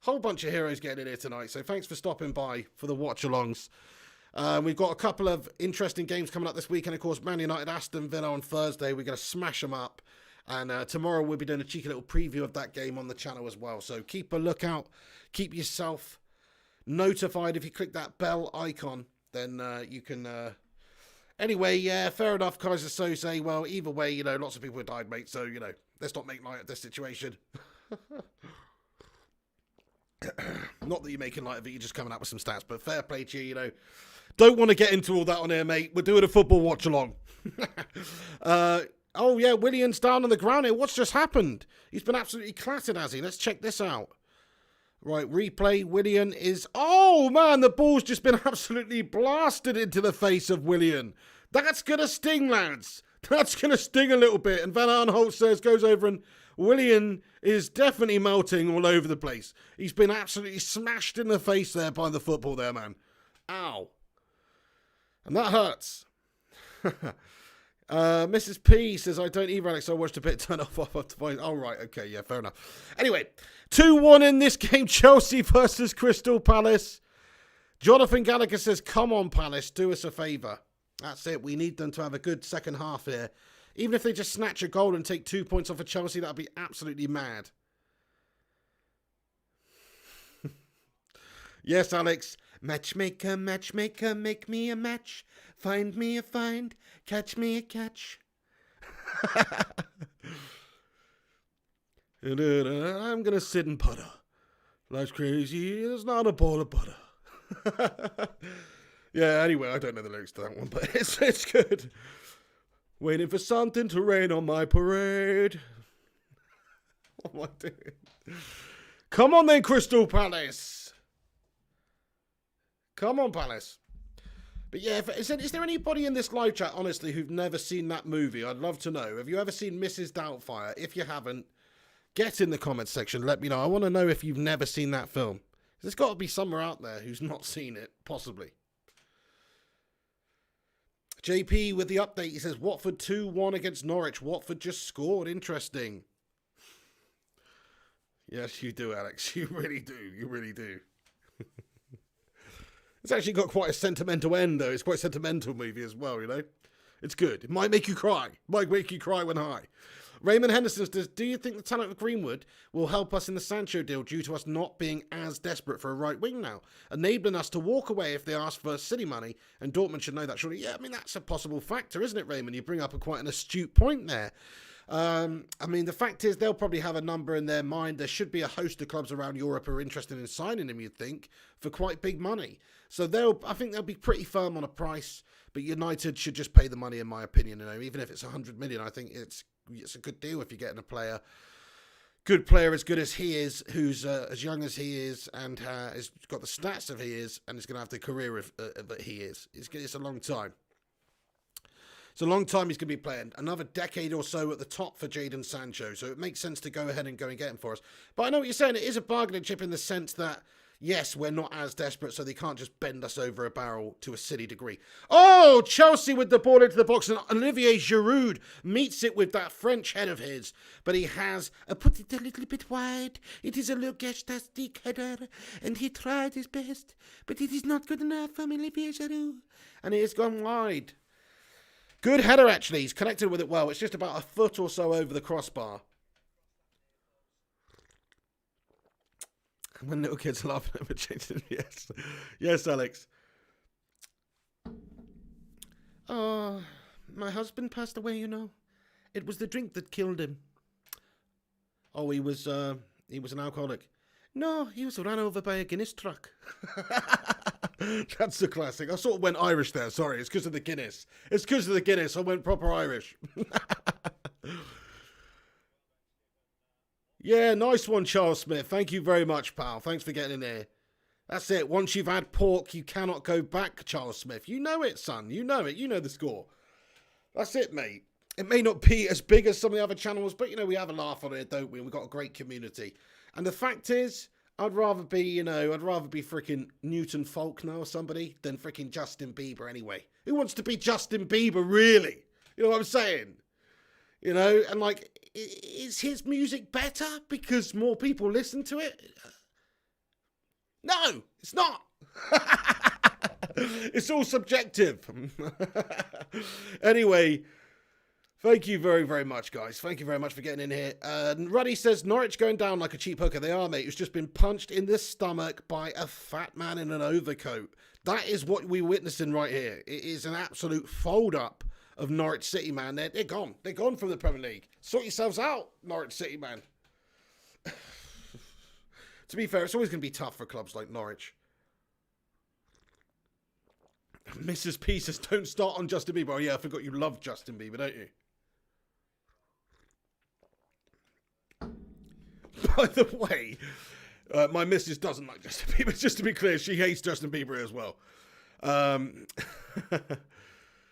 Whole bunch of heroes getting in here tonight, so thanks for stopping by for the watch-alongs. We've got a couple of interesting games coming up this week, and of course, Man United, Aston Villa on Thursday. We're going to smash them up, and tomorrow we'll be doing a cheeky little preview of that game on the channel as well. So keep a lookout, keep yourself notified. If you click that bell icon, then you can... Anyway, yeah, fair enough, Kaiser So say, well, either way, you know, lots of people have died, mate, so, you know, let's not make light of this situation. Not that you're making light of it, you're just coming up with some stats, but fair play to you, you know. Don't want to get into all that on here, mate. We're doing a football watch-along. Oh, yeah, Willian's down on the ground here. What's just happened? He's been absolutely clattered, has he? Let's check this out. Right, replay. Willian is... Oh, man, the ball's just been absolutely blasted into the face of Willian. That's going to sting, lads. That's going to sting a little bit. And Van Aanholt says, goes over, and Willian is definitely melting all over the place. He's been absolutely smashed in the face there by the football there, man. Ow. And that hurts. Mrs. P says, I don't either, Alex. I watched a bit, turn off. Oh, right. Okay, yeah, fair enough. Anyway, 2-1 in this game. Chelsea versus Crystal Palace. Jonathan Gallagher says, come on, Palace, do us a favour. That's it. We need them to have a good second half here. Even if they just snatch a goal and take 2 points off of Chelsea, that'd be absolutely mad. Yes, Alex. Matchmaker, matchmaker, make me a match. Find me a find, catch me a catch. I'm going to sit and putter. Life's crazy, there's not a ball of butter. Yeah, anyway, I don't know the lyrics to that one, but it's good. Waiting for something to rain on my parade. What am I doing? Come on then, Crystal Palace. Come on, Palace. But yeah, is there anybody in this live chat, honestly, who've never seen that movie? I'd love to know. Have you ever seen Mrs. Doubtfire? If you haven't, get in the comments section. Let me know. I want to know if you've never seen that film. There's got to be somewhere out there who's not seen it, possibly. JP with the update. He says, Watford 2-1 against Norwich. Watford just scored. Interesting. Yes, you do, Alex. You really do. You really do. It's actually got quite a sentimental end, though. It's quite a sentimental movie as well, you know. It's good. It might make you cry. It might make you cry when high. Raymond Henderson says, do you think the talent of Greenwood will help us in the Sancho deal due to us not being as desperate for a right wing now, enabling us to walk away if they ask for silly money? And Dortmund should know that, surely. Yeah, I mean, that's a possible factor, isn't it, Raymond? You bring up quite an astute point there. I mean, the fact is they'll probably have a number in their mind. There should be a host of clubs around Europe who are interested in signing him, you'd think, for quite big money. So I think they'll be pretty firm on a price, but United should just pay the money, in my opinion. You know, even if it's 100 million, I think it's a good deal if you're getting a good player as good as he is, who's as young as he is, and has got the stats of he is, and is going to have the career that he is. It's a long time. It's a long time he's going to be playing. Another decade or so at the top for Jadon Sancho. So it makes sense to go ahead and go and get him for us. But I know what you're saying. It is a bargaining chip in the sense that, yes, we're not as desperate, so they can't just bend us over a barrel to a silly degree. Oh, Chelsea with the ball into the box, and Olivier Giroud meets it with that French head of his. But he has put it a little bit wide. It is a logistic header, and he tried his best. But it is not good enough for Olivier Giroud. And it has gone wide. Good header, actually. He's connected with it well. It's just about a foot or so over the crossbar. When little kids are laughing at changing, yes. Yes, Alex. Oh, my husband passed away, you know. It was the drink that killed him. Oh, he was an alcoholic. No, he was run over by a Guinness truck. That's the classic. I sort of went Irish there. Sorry, it's because of the Guinness. It's because of the Guinness. I went proper Irish. Yeah, nice one, Charles Smith. Thank you very much, pal. Thanks for getting in there. That's it. Once you've had pork, you cannot go back, Charles Smith. You know it, son. You know it. You know the score. That's it, mate. It may not be as big as some of the other channels, but, you know, we have a laugh on it, don't we? We've got a great community. And the fact is, I'd rather be freaking Newton Faulkner or somebody than freaking Justin Bieber anyway. Who wants to be Justin Bieber, really? You know what I'm saying? You know, and like, is his music better because more people listen to it? No, it's not. It's all subjective. Anyway, thank you very, very much, guys. Thank you very much for getting in here. Ruddy says, Norwich going down like a cheap hooker. They are, mate. Who's just been punched in the stomach by a fat man in an overcoat. That is what we're witnessing right here. It is an absolute fold-up of Norwich City, man. They're gone. They're gone from the Premier League. Sort yourselves out, Norwich City, man. To be fair, it's always going to be tough for clubs like Norwich. Mrs. P says, don't start on Justin Bieber. Oh, yeah, I forgot you love Justin Bieber, don't you? By the way, my missus doesn't like Justin Bieber. Just to be clear, she hates Justin Bieber as well.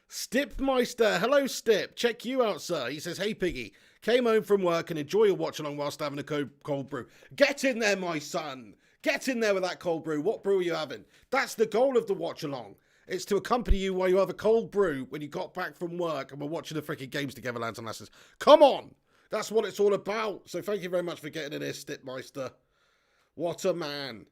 Stipmeister, hello Stip, check you out, sir. He says, hey Piggy, came home from work and enjoy your watch along whilst having a cold brew. Get in there, my son. Get in there with that cold brew. What brew are you having? That's the goal of the watch along. It's to accompany you while you have a cold brew when you got back from work and we're watching the freaking games together, lads and lasses. Come on. That's what it's all about. So thank you very much for getting in here, Stipmeister. What a man.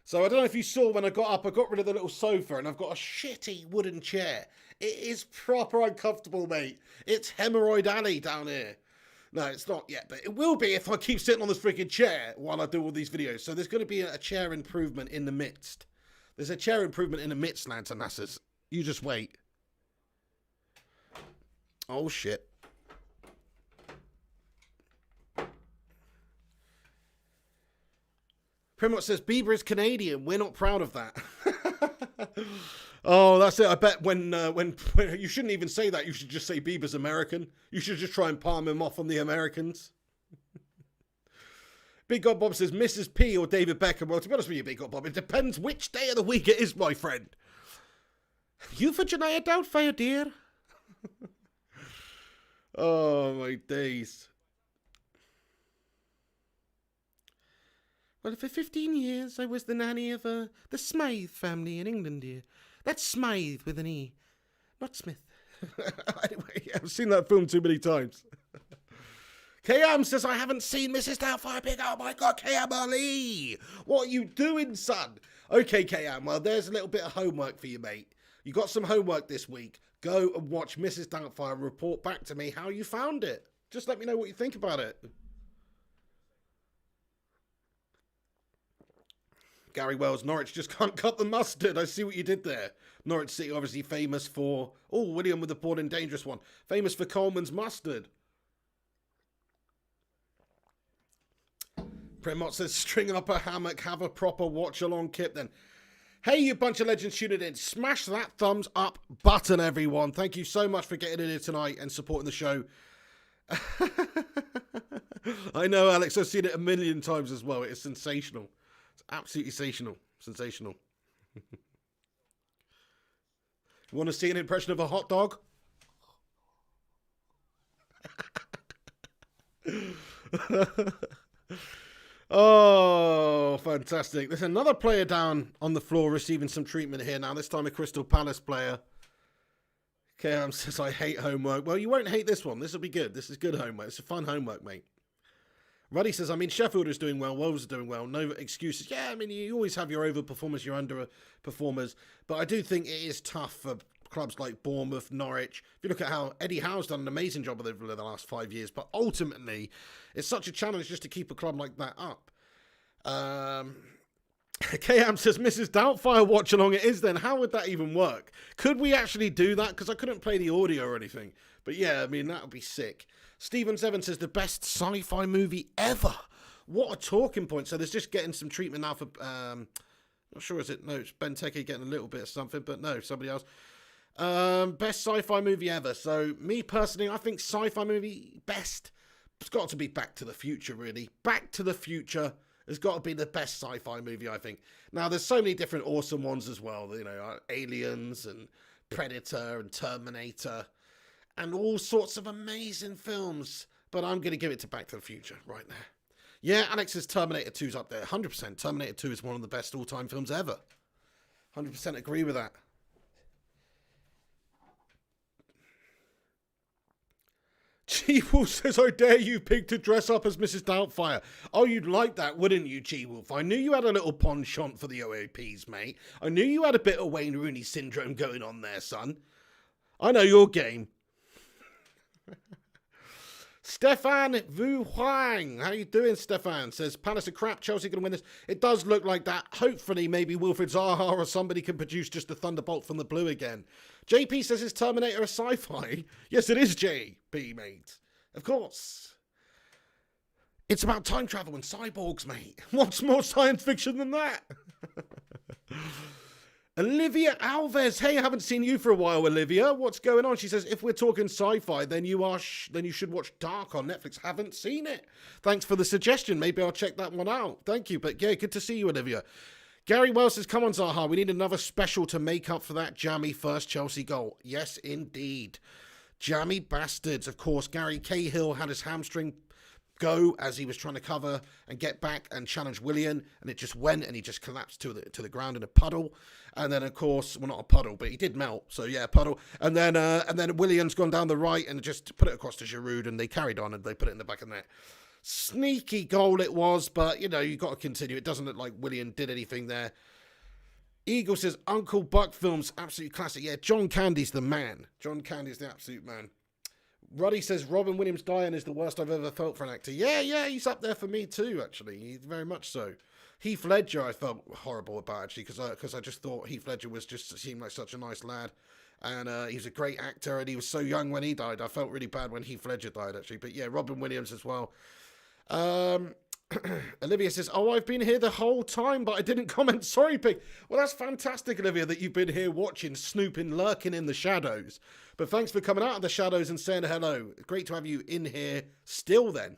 So I don't know if you saw when I got up, I got rid of the little sofa and I've got a shitty wooden chair. It is proper uncomfortable, mate. It's Hemorrhoid Alley down here. No, it's not yet, but it will be if I keep sitting on this freaking chair while I do all these videos. So there's going to be a chair improvement in the midst. There's a chair improvement in the midst, lads and lasses. You just wait. Oh, shit. Primrose says, Bieber is Canadian. We're not proud of that. Oh, that's it. I bet when you shouldn't even say that. You should just say Bieber's American. You should just try and palm him off on the Americans. Big God Bob says, Mrs. P or David Beckham. Well, to be honest with you, Big God Bob, it depends which day of the week it is, my friend. You for Janaya Doubtfire, dear. Oh, my days. Well, for 15 years, I was the nanny of the Smythe family in England, dear. That's Smythe with an E, not Smith. Anyway, I've seen that film too many times. KM says, I haven't seen Mrs. Doubtfire Pig. Oh, my God, KM Ali. What are you doing, son? Okay, KM, well, there's a little bit of homework for you, mate. You got some homework this week. Go and watch Mrs. Doubtfire and report back to me how you found it. Just let me know what you think about it. Gary Wells, Norwich just can't cut the mustard. I see what you did there. Norwich City obviously famous for... Oh, William with the bold and dangerous one. Famous for Coleman's mustard. Premot says, string up a hammock, have a proper watch-along kip then. Hey, you bunch of legends tuning in. Smash that thumbs up button, everyone. Thank you so much for getting in here tonight and supporting the show. I know, Alex. I've seen it a million times as well. It is sensational. It's absolutely sensational. Sensational. You want to see an impression of a hot dog? Oh, fantastic. There's another player down on the floor receiving some treatment here now. This time a Crystal Palace player. KM says, I hate homework. Well, you won't hate this one. This will be good. This is good homework. It's a fun homework, mate. Ruddy says, I mean, Sheffield is doing well. Wolves are doing well. No excuses. Yeah, I mean, you always have your overperformers, your underperformers. But I do think it is tough for clubs like Bournemouth, Norwich. If you look at how Eddie Howe's done an amazing job over the last 5 years. But ultimately, it's such a challenge just to keep a club like that up. KM says, Mrs. Doubtfire watch along it is then. How would that even work? Could we actually do that? Because I couldn't play the audio or anything. But yeah, I mean, that would be sick. Stevens Evans says, the best sci-fi movie ever. What a talking point. So there's just getting some treatment now for, not sure, is it? No, it's Ben Teke getting a little bit of something, but no, somebody else. Best sci-fi movie ever. So me personally, I think sci-fi movie best. It's got to be Back to the Future, really. Back to the Future has got to be the best sci-fi movie, I think. Now, there's so many different awesome ones as well. You know, Aliens and Predator and Terminator and all sorts of amazing films. But I'm going to give it to Back to the Future right now. Yeah, Alex's Terminator 2's up there. 100%. Terminator 2 is one of the best all-time films ever. 100% agree with that. G-Wolf says, I dare you, pig, to dress up as Mrs. Doubtfire. Oh, you'd like that, wouldn't you, G-Wolf? I knew you had a little penchant for the OAPs, mate. I knew you had a bit of Wayne Rooney syndrome going on there, son. I know your game. Stefan Vu Huang. How you doing, Stefan? Says, Palace are crap, Chelsea going to win this. It does look like that. Hopefully, maybe Wilfred Zaha or somebody can produce just a thunderbolt from the blue again. JP says, is Terminator a sci-fi? Yes, it is, JP, mate. Of course. It's about time travel and cyborgs, mate. What's more science fiction than that? Olivia Alves. Hey, I haven't seen you for a while, Olivia. What's going on? She says, if we're talking sci-fi, then then you should watch Dark on Netflix. Haven't seen it. Thanks for the suggestion. Maybe I'll check that one out. Thank you. But yeah, good to see you, Olivia. Gary Wells says, come on, Zaha. We need another special to make up for that jammy first Chelsea goal. Yes, indeed. Jammy bastards. Of course, Gary Cahill had his hamstring go as he was trying to cover and get back and challenge Willian, and it just went and he just collapsed to the ground in a puddle. And then, of course, well, not a puddle, but he did melt, so yeah, puddle. And then Willian's gone down the right and just put it across to Giroud, and they carried on and they put it in the back of the net. Sneaky goal it was, but you know, you got to continue. It doesn't look like Willian did anything there. Eagle says, Uncle Buck films, absolute classic. Yeah, John Candy's the man. John Candy's the absolute man. Ruddy says, Robin Williams dying is the worst I've ever felt for an actor. Yeah, he's up there for me too, actually. He's very much so. Heath Ledger I felt horrible about, actually, because I just thought Heath Ledger seemed like such a nice lad. And he's a great actor, and he was so young when he died. I felt really bad when Heath Ledger died, actually. But yeah, Robin Williams as well. Olivia says, oh, I've been here the whole time, but I didn't comment. Sorry, pig. Well, that's fantastic, Olivia, that you've been here watching, snooping, lurking in the shadows. But thanks for coming out of the shadows and saying hello. Great to have you in here still then.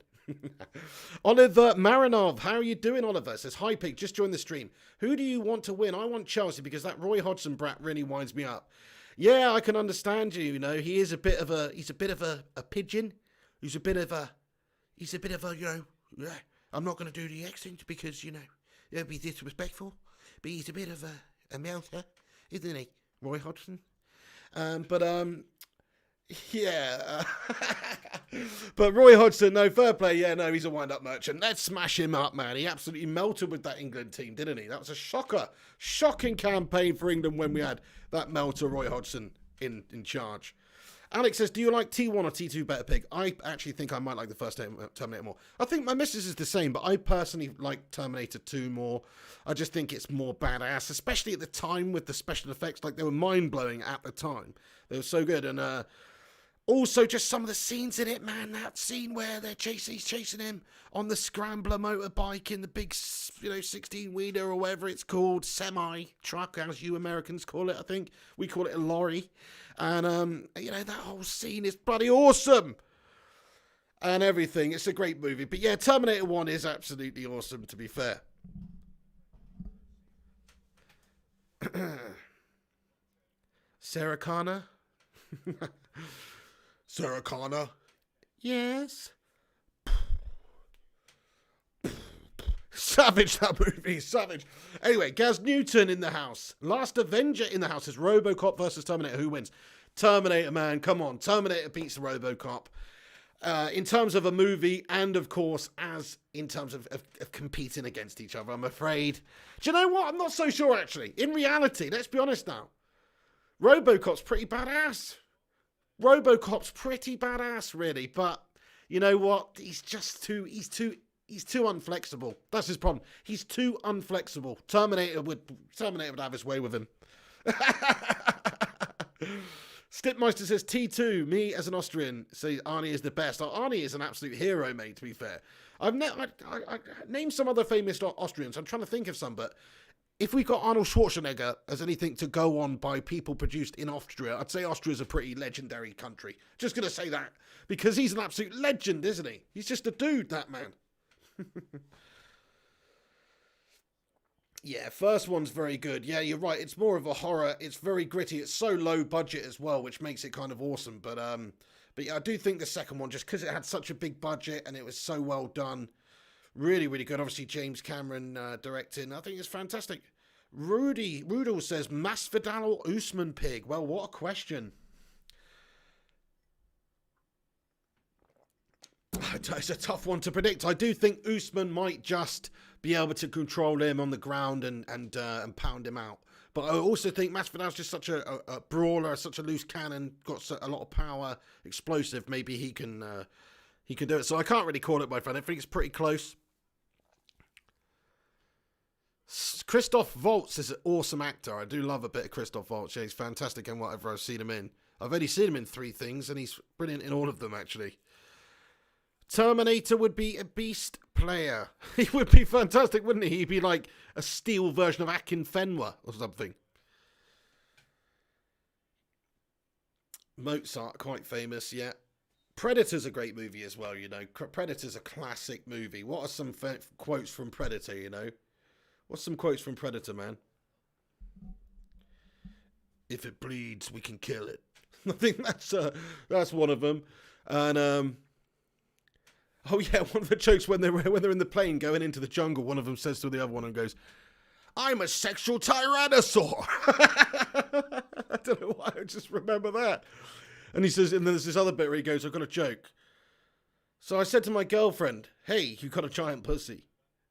Oliver Marinov, how are you doing, Oliver? Says, hi, pig, just joined the stream. Who do you want to win? I want Chelsea because that Roy Hodgson brat really winds me up. Yeah, I can understand you. You know, he's a bit of a pigeon. He's a bit of a, you know, yeah. I'm not going to do the accent because, you know, it'll be disrespectful. But he's a bit of a melter, isn't he, Roy Hodgson? Yeah. But Roy Hodgson, no, fair play. Yeah, no, he's a wind-up merchant. Let's smash him up, man. He absolutely melted with that England team, didn't he? That was a shocker. Shocking campaign for England when we had that melter, Roy Hodgson, in charge. Alex says, do you like T1 or T2 better, Pig? I actually think I might like the first Terminator more. I think my missus is the same, but I personally like Terminator 2 more. I just think it's more badass, especially at the time with the special effects. Like, they were mind-blowing at the time. They were so good. And also just some of the scenes in it, man. That scene where he's chasing him on the scrambler motorbike in the big, 16-wheeler or whatever it's called, semi-truck, as you Americans call it, I think. We call it a lorry. And, that whole scene is bloody awesome. And everything. It's a great movie. But yeah, Terminator 1 is absolutely awesome, to be fair. Sarah Connor? Sarah Connor? Yes? Savage, that movie. Savage. Anyway, Gaz Newton in the house. Last Avenger in the house is RoboCop versus Terminator. Who wins? Terminator, man. Come on. Terminator beats the RoboCop. In terms of a movie and, of course, as in terms of competing against each other, I'm afraid. Do you know what? I'm not so sure, actually. In reality, let's be honest now. RoboCop's pretty badass. RoboCop's pretty badass, really. But you know what? He's too unflexible. That's his problem. He's too unflexible. Terminator would have his way with him. Stipmeister says T2. Me as an Austrian say Arnie is the best. Arnie is an absolute hero, mate. To be fair, I named some other famous Austrians. I'm trying to think of some, but if we got Arnold Schwarzenegger as anything to go on by people produced in Austria, I'd say Austria's a pretty legendary country. Just gonna say that because he's an absolute legend, isn't he? He's just a dude, that man. Yeah, first one's very good. Yeah, you're right. It's more of a horror. It's very gritty. It's so low budget as well, which makes it kind of awesome. But yeah, I do think the second one, just because it had such a big budget and it was so well done, really, really good. Obviously, James Cameron directing. I think it's fantastic. Rudel says Masvidal or Usman, Pig. Well, what a question. It's a tough one to predict. I do think Usman might just be able to control him on the ground and pound him out. But I also think Masvidal's just such a brawler, such a loose cannon, got a lot of power, explosive. Maybe he can do it. So I can't really call it, my friend. I think it's pretty close. Christoph Waltz is an awesome actor. I do love a bit of Christoph Waltz. Yeah, he's fantastic in whatever I've seen him in. I've only seen him in 3 things, and he's brilliant in all of them, actually. Terminator would be a beast player. He would be fantastic, wouldn't he? He'd be like a steel version of Akin Fenwa or something. Mozart, quite famous, yeah. Predator's a great movie as well, you know. Predator's a classic movie. What are some quotes from Predator, you know? What's some quotes from Predator, man? If it bleeds, we can kill it. I think that's one of them. And oh yeah, one of the jokes when they're in the plane going into the jungle, one of them says to the other one and goes, "I'm a sexual tyrannosaur." I don't know why, I just remember that. And he says, and then there's this other bit where he goes, "I've got a joke. So I said to my girlfriend, 'Hey, you got a giant pussy.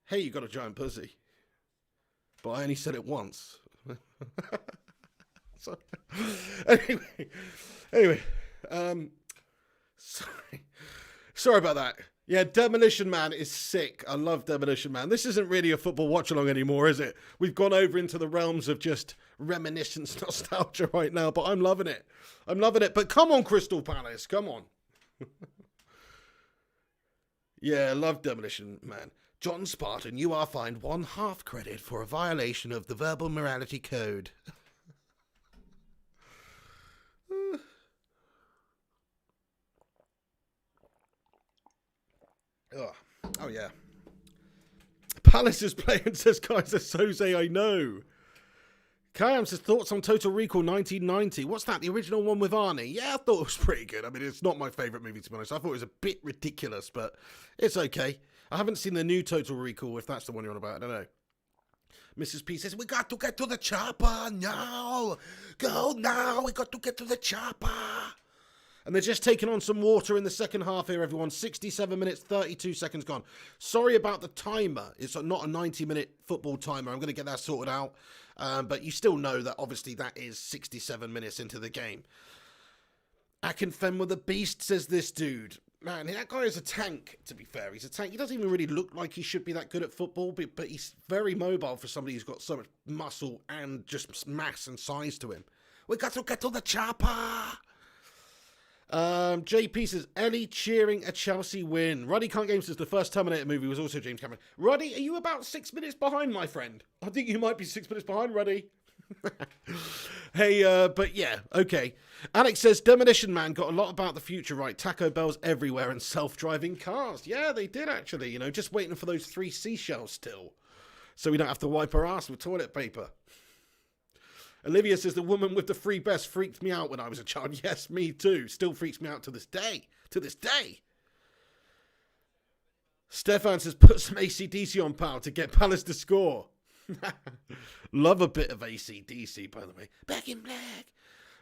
Hey, you got a giant pussy.' But I only said it once." So, anyway, sorry about that. Yeah, Demolition Man is sick. I love Demolition Man. This isn't really a football watch-along anymore, is it? We've gone over into the realms of just reminiscence, nostalgia right now, but I'm loving it. I'm loving it. But come on, Crystal Palace, come on. Yeah, I love Demolition Man. John Spartan, you are fined 1/2 credit for a violation of the verbal morality code. Oh yeah. Palace is playing, says Kaiser Soze, I know. Kayam says thoughts on Total Recall 1990. What's that? The original one with Arnie? Yeah, I thought it was pretty good. I mean, it's not my favourite movie, to be honest. I thought it was a bit ridiculous, but it's okay. I haven't seen the new Total Recall, if that's the one you're on about. I don't know. Mrs. P says, we got to get to the chopper now. Go now. We got to get to the chopper. And they're just taking on some water in the second half here, everyone. 67 minutes, 32 seconds gone. Sorry about the timer. It's not a 90-minute football timer. I'm going to get that sorted out. But you still know that, obviously, that is 67 minutes into the game. Akinfenwa the Beast, says this dude. Man, that guy is a tank, to be fair. He's a tank. He doesn't even really look like he should be that good at football, but he's very mobile for somebody who's got so much muscle and just mass and size to him. We got to get to the chopper! JP says, Ellie cheering a Chelsea win. Ruddy Can't Game says the first Terminator movie was also James Cameron. Ruddy, are you about 6 minutes behind, my friend? I think you might be 6 minutes behind, Ruddy. Hey, but yeah, okay. Alex says, Demolition Man got a lot about the future right. Taco Bells everywhere and self-driving cars. Yeah, they did actually, you know, just waiting for those 3 seashells still. So we don't have to wipe our ass with toilet paper. Olivia says, the woman with the free best freaked me out when I was a child. Yes, me too. Still freaks me out to this day. To this day. Stefan says, put some AC/DC on power to get Palace to score. Love a bit of AC/DC, by the way. Back in black.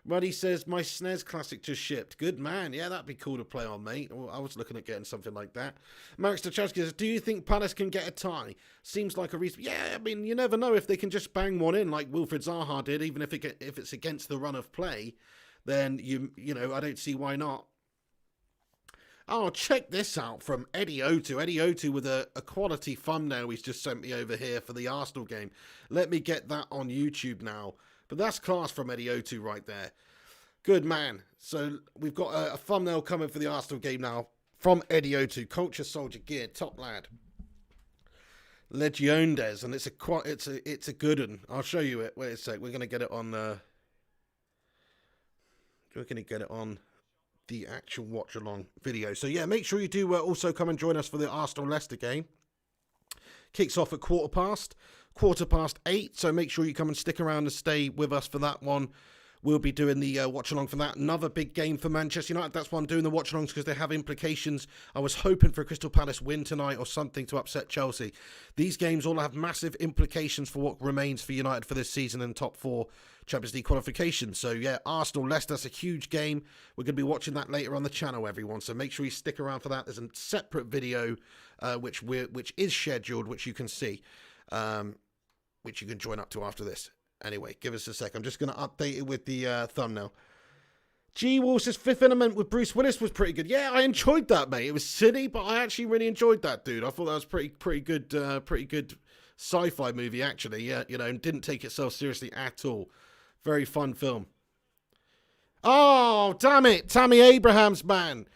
Ruddy says, my SNES classic just shipped. Good man. Yeah, that'd be cool to play on, mate. I was looking at getting something like that. Marek Stachowski says, do you think Palace can get a tie? Seems like a reason. Yeah, I mean, you never know if they can just bang one in like Wilfried Zaha did, even if it's against the run of play, then, you know, I don't see why not. Oh, check this out from Eddie O2. Eddie O2 with a quality thumbnail he's just sent me over here for the Arsenal game. Let me get that on YouTube now. But that's class from Eddie O2 right there. Good man. So we've got a thumbnail coming for the Arsenal game now from Eddie O2. Culture Soldier Gear, top lad. Legiondes, and it's a good one. I'll show you it. Wait a sec. We're gonna get it on. We're gonna get it on the actual watch along video. So yeah, make sure you do also come and join us for the Arsenal Leicester game. Kicks off at 8:15. So make sure you come and stick around and stay with us for that one. We'll be doing the watch along for that. Another big game for Manchester United. That's why I'm doing the watch alongs, because they have implications. I was hoping for a Crystal Palace win tonight or something to upset Chelsea. These games all have massive implications for what remains for United for this season and top 4 Champions League qualifications. So yeah, Arsenal Leicester, that's a huge game. We're going to be watching that later on the channel, everyone. So make sure you stick around for that. There's a separate video which is scheduled, which you can see, which you can join up to after this. Anyway, give us a sec. I'm just going to update it with the thumbnail. G. Wolf's Fifth Element with Bruce Willis was pretty good. Yeah, I enjoyed that, mate. It was silly, but I actually really enjoyed that, dude. I thought that was pretty good sci-fi movie, actually. Yeah, you know, and didn't take itself seriously at all. Very fun film. Oh, damn it. Tammy Abrahams, man.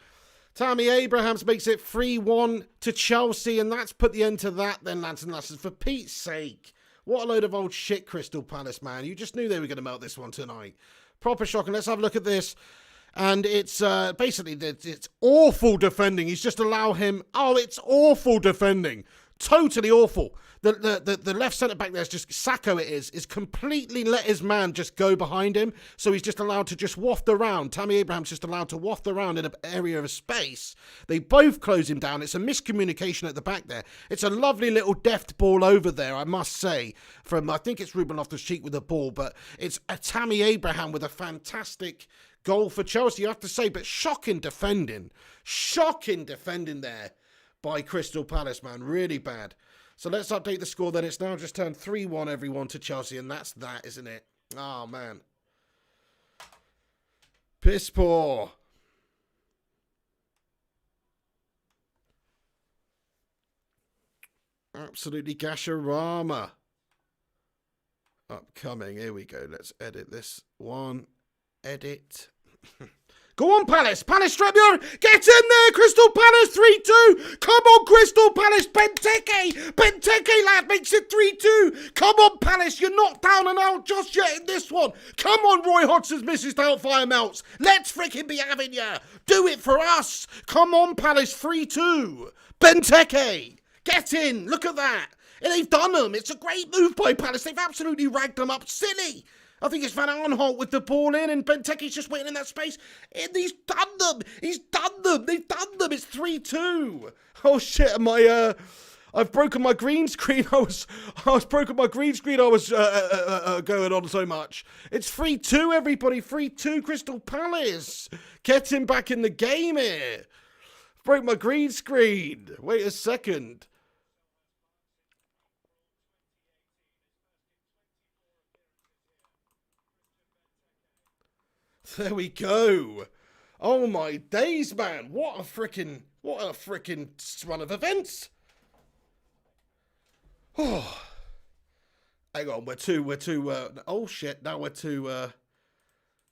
Tammy Abrahams makes it 3-1 to Chelsea, and that's put the end to that then, lads and lasses. For Pete's sake. What a load of old shit, Crystal Palace, man. You just knew they were going to melt this one tonight. Proper shocking. Let's have a look at this. And it's basically, it's awful defending. He's just allow him. Oh, it's awful defending. Totally awful. The left centre back there's just Sacco is completely let his man just go behind him. So he's just allowed to just waft around. Tammy Abraham's just allowed to waft around in an area of space. They both close him down. It's a miscommunication at the back there. It's a lovely little deft ball over there, I must say. From, I think it's Ruben Loftus-Cheek with the ball, but it's a Tammy Abraham with a fantastic goal for Chelsea, you have to say. But shocking defending there by Crystal Palace, man. Really bad. So let's update the score then. It's now just turned 3-1, everyone, to Chelsea, and that's that, isn't it? Oh, man. Piss poor. Absolutely gasharama. Upcoming. Here we go. Let's edit this one. Edit. Go on, Palace. Palace, strap your... Get in there, Crystal Palace, 3-2. Come on, Crystal Palace. Benteke, lad, makes it 3-2. Come on, Palace. You're not down and out just yet in this one. Come on, Roy Hodgson's Mrs. Doubtfire melts. Let's freaking be having ya. Do it for us. Come on, Palace, 3-2. Benteke, get in. Look at that. And they've done them. It's a great move by Palace. They've absolutely ragged them up. Silly. I think it's Van Aanholt with the ball in, and Benteke's just waiting in that space. And he's done them. He's done them. They've done them. It's 3-2. Oh, shit. I've broken my green screen. I was broken my green screen. I was going on so much. It's 3-2, everybody. 3-2, Crystal Palace. Getting back in the game here. Broke my green screen. Wait a second. There we go. Oh my days, man. What a freaking run of events. Oh. Hang on, we're too, oh shit, now we're too,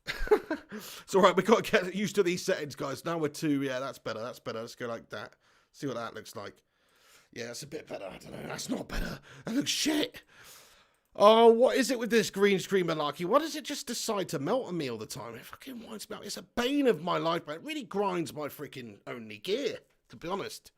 it's alright, we got to get used to these settings, guys. Now we're too, yeah, that's better. Let's go like that. See what that looks like. Yeah, it's a bit better. I don't know, that's not better. That looks shit. Oh, what is it with this green screen malarkey? Why does it just decide to melt on me all the time? It fucking winds me out. It's a bane of my life, but it really grinds my freaking only gear, to be honest.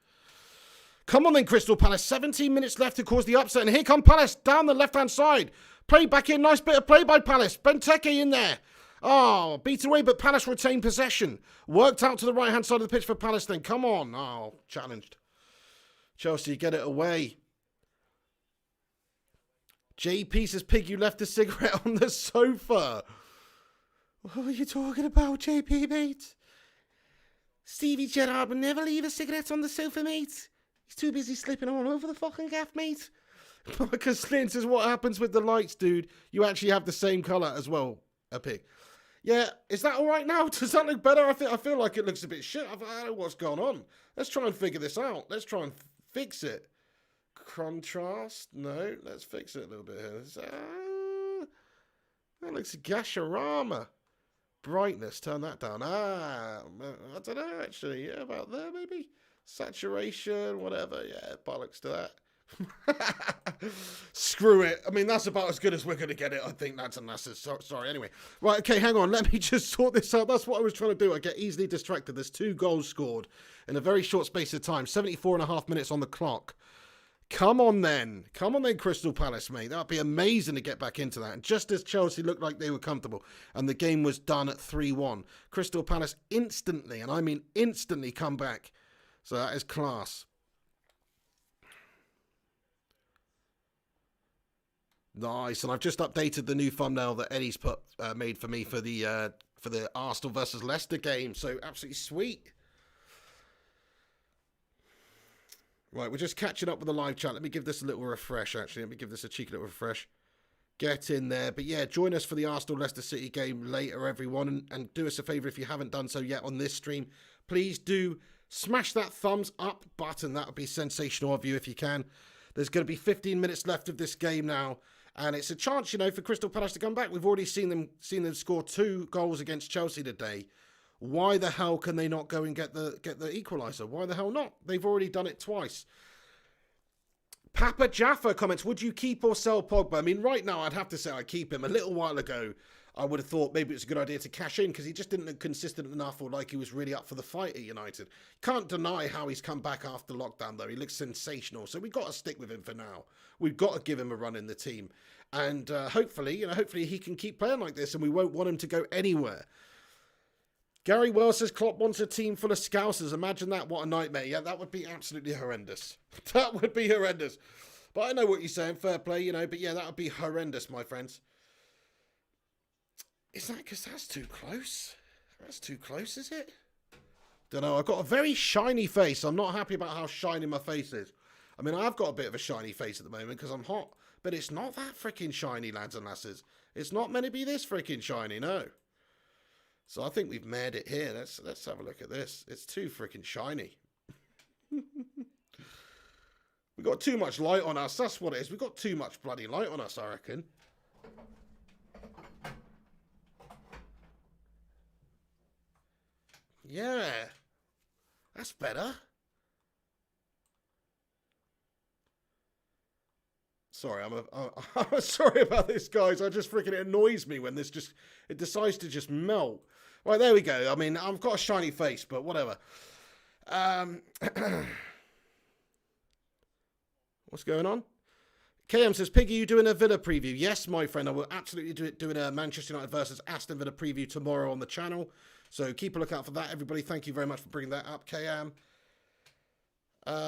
Come on then, Crystal Palace. 17 minutes left to cause the upset. And here come Palace down the left-hand side. Play back in. Nice bit of play by Palace. Benteke in there. Oh, beat away, but Palace retained possession. Worked out to the right-hand side of the pitch for Palace then. Come on. Oh, challenged. Chelsea, get it away. JP says, Pig, you left a cigarette on the sofa. What are you talking about, JP, mate? Stevie Gerrard would never leave a cigarette on the sofa, mate. He's too busy slipping all over the fucking gaff, mate. Marcus Lynn says, what happens with the lights, dude? You actually have the same colour as well, a Pig. Yeah, is that all right now? Does that look better? I feel like it looks a bit shit. I don't know what's going on. Let's try and figure this out. Let's try and fix it. Contrast? No, let's fix it a little bit here. That looks gasharama. Brightness, turn that down. I don't know, actually. Yeah, about there, maybe. Saturation, whatever. Yeah, bollocks to that. Screw it. I mean, that's about as good as we're going to get it. I think that's sorry. Anyway. Right, okay, hang on. Let me just sort this out. That's what I was trying to do. I get easily distracted. There's 2 goals scored in a very short space of time. 74.5 minutes on the clock. Come on then, Crystal Palace, mate. That'd be amazing to get back into that. And just as Chelsea looked like they were comfortable and the game was done at 3-1, Crystal Palace instantly, and I mean instantly, come back. So that is class. Nice, and I've just updated the new thumbnail that Eddie's made for me for the Arsenal versus Leicester game. So absolutely sweet. Right, we're just catching up with the live chat. Let me give this a little refresh, actually. Let me give this a cheeky little refresh. Get in there. But yeah, join us for the Arsenal-Leicester City game later, everyone. And do us a favour if you haven't done so yet on this stream. Please do smash that thumbs up button. That would be sensational of you if you can. There's going to be 15 minutes left of this game now. And it's a chance, you know, for Crystal Palace to come back. We've already seen them score 2 goals against Chelsea today. Why the hell can they not go and get the equaliser? Why the hell not? They've already done it twice. Papa Jaffa comments, would you keep or sell Pogba? I mean, right now, I'd have to say I'd keep him. A little while ago, I would have thought maybe it's a good idea to cash in because he just didn't look consistent enough or like he was really up for the fight at United. Can't deny how he's come back after lockdown, though. He looks sensational. So we've got to stick with him for now. We've got to give him a run in the team. And hopefully he can keep playing like this and we won't want him to go anywhere. Gary Wells says Klopp wants a team full of Scousers. Imagine that. What a nightmare. Yeah, that would be absolutely horrendous. That would be horrendous. But I know what you're saying. Fair play, you know. But yeah, that would be horrendous, my friends. Is that because that's too close? That's too close, is it? Don't know. I've got a very shiny face. I'm not happy about how shiny my face is. I mean, I've got a bit of a shiny face at the moment because I'm hot. But it's not that freaking shiny, lads and lasses. It's not meant to be this freaking shiny, no. So I think we've made it here. Let's have a look at this. It's too freaking shiny. We got too much light on us. That's what it is. We got too much bloody light on us, I reckon. Yeah. That's better. Sorry, I'm sorry about this, guys. I just freaking, it annoys me when it decides to just melt. Right, there we go. I mean, I've got a shiny face, but whatever. What's going on? KM says, Piggy, you doing a Villa preview? Yes, my friend. I will absolutely doing a Manchester United versus Aston Villa preview tomorrow on the channel. So keep a lookout for that, everybody. Thank you very much for bringing that up, KM.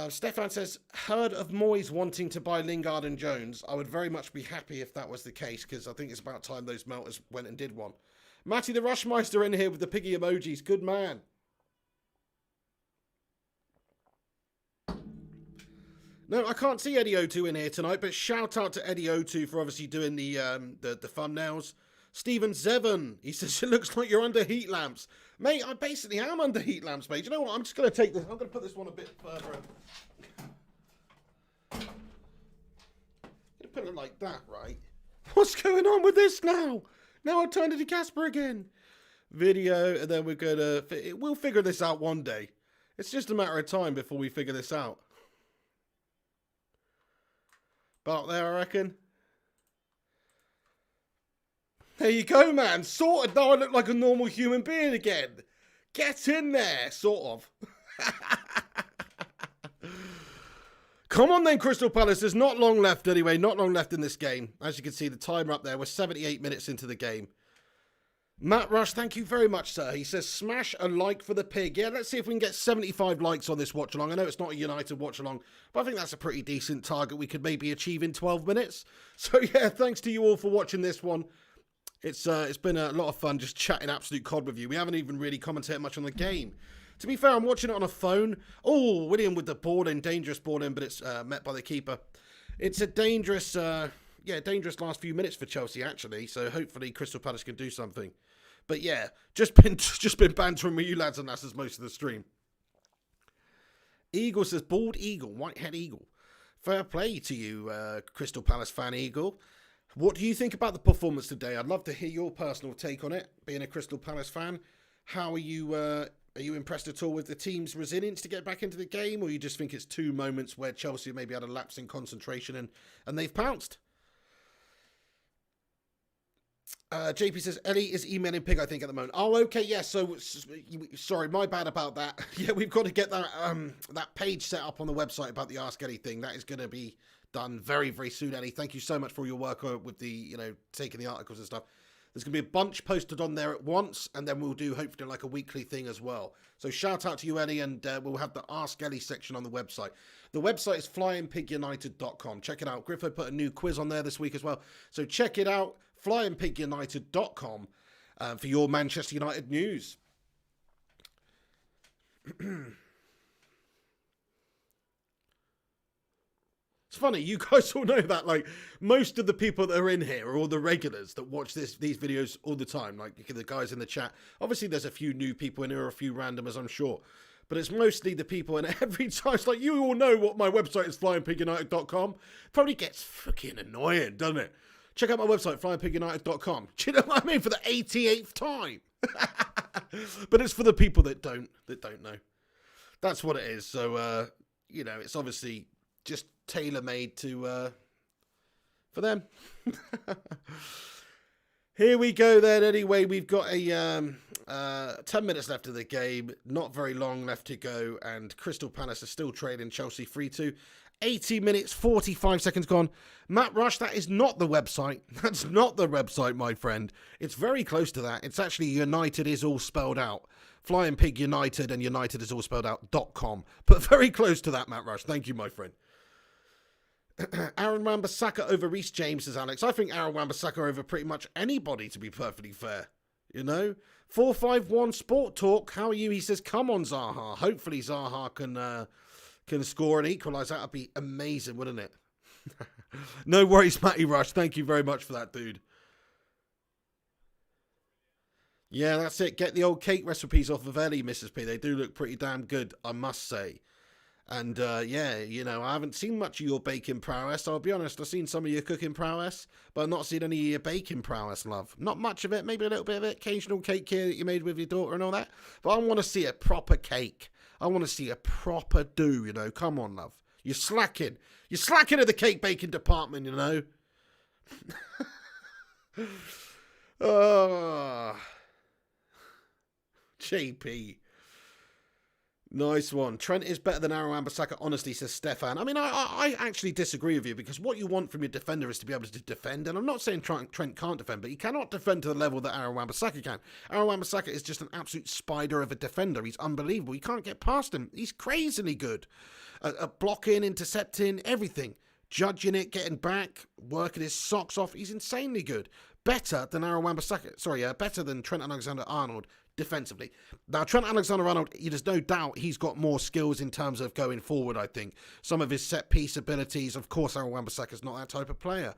Stefan says, heard of Moyes wanting to buy Lingard and Jones. I would very much be happy if that was the case, because I think it's about time those melters went and did one. Matty the Rushmeister in here with the piggy emojis. Good man. No, I can't see Eddie O2 in here tonight, but shout out to Eddie O2 for obviously doing the thumbnails. Stephen Zevon, he says, it looks like you're under heat lamps. Mate, I basically am under heat lamps, mate. You know what? I'm just going to take this. I'm going to put this one a bit further up. I'm going to put it like that, right? What's going on with this now? Now I've turned into Casper again. Video, and then we're going to... We'll figure this out one day. It's just a matter of time before we figure this out. About there, I reckon. There you go, man. Sorted. Now I look like a normal human being again. Get in there, sort of. Come on then, Crystal Palace. There's not long left anyway. Not long left in this game. As you can see, the timer up there. We're 78 minutes into the game. Matt Rush, thank you very much, sir. He says, smash a like for the pig. Yeah, let's see if we can get 75 likes on this watch-along. I know it's not a United watch-along, but I think that's a pretty decent target we could maybe achieve in 12 minutes. So, yeah, thanks to you all for watching this one. It's been a lot of fun just chatting absolute COD with you. We haven't even really commentated much on the game. To be fair, I'm watching it on a phone. Oh, William with the ball in, dangerous ball in, but it's met by the keeper. It's a dangerous, dangerous last few minutes for Chelsea, actually. So hopefully Crystal Palace can do something. But yeah, just been bantering with you lads and that's most of the stream. Eagle says, bald eagle, whitehead eagle. Fair play to you, Crystal Palace fan Eagle. What do you think about the performance today? I'd love to hear your personal take on it, being a Crystal Palace fan. How are you impressed at all with the team's resilience to get back into the game, or you just think it's two moments where Chelsea maybe had a lapse in concentration and they've pounced? JP says, Ellie is emailing Pig, I think, at the moment. Oh, okay, yeah, so, sorry, my bad about that. Yeah, we've got to get that that page set up on the website about the Ask Ellie thing. That is going to be done very, very soon, Ellie. Thank you so much for all your work with the, taking the articles and stuff. There's going to be a bunch posted on there at once, and then we'll do, hopefully, like a weekly thing as well. So shout out to you, Ellie, and we'll have the Ask Ellie section on the website. The website is flyingpigunited.com. Check it out. Griffo put a new quiz on there this week as well. So check it out, flyingpigunited.com, for your Manchester United news. It's funny, you guys all know that, like, most of the people that are in here are all the regulars that watch these videos all the time, like the guys in the chat. Obviously, there's a few new people in here, a few randomers, I'm sure. But it's mostly the people, and every time, it's like, you all know what my website is, flyingpigunited.com. Probably gets freaking annoying, doesn't it? Check out my website, flyingpigunited.com. Do you know what I mean? For the 88th time. But it's for the people that don't know. That's what it is. So, it's obviously just tailor-made to for them. Here we go then. Anyway, we've got a 10 minutes left of the game, not very long left to go, and Crystal Palace are still trading Chelsea 3-2. 80 minutes 45 seconds gone. Matt Rush, that is not the website. That's not the website, my friend. It's very close to that. It's actually United is all spelled out. Flying Pig United and United is all spelled out .com. But very close to that, Matt Rush. Thank you, my friend. Aaron Wan-Bissaka over Reece James, says Alex. I think Aaron Wan-Bissaka over pretty much anybody, to be perfectly fair. 451 Sport Talk. How are you? He says, come on, Zaha. Hopefully Zaha can score and equalise. That would be amazing, wouldn't it? No worries, Matty Rush. Thank you very much for that, dude. Yeah, that's it. Get the old cake recipes off of Ellie, Mrs. P. They do look pretty damn good, I must say. And, I haven't seen much of your baking prowess. I'll be honest, I've seen some of your cooking prowess, but I've not seen any of your baking prowess, love. Not much of it, maybe a little bit of it. Occasional cake here that you made with your daughter and all that. But I want to see a proper cake. I want to see a proper do, Come on, love. You're slacking. You're slacking at the cake baking department, Oh. JP. Nice one. Trent is better than Aaron Wan-Bissaka, honestly, says Stefan. I mean, I actually disagree with you, because what you want from your defender is to be able to defend. And I'm not saying Trent can't defend, but he cannot defend to the level that Aaron Wan-Bissaka can. Aaron Wan-Bissaka is just an absolute spider of a defender. He's unbelievable. You can't get past him. He's crazily good at blocking, intercepting, everything. Judging it, getting back, working his socks off. He's insanely good. Better than Aaron Wan-Bissaka. Sorry, better than Trent Alexander-Arnold defensively. Now, Trent Alexander-Arnold, there's no doubt he's got more skills in terms of going forward, I think. Some of his set-piece abilities, of course, Aaron Wan-Bissaka's not that type of player.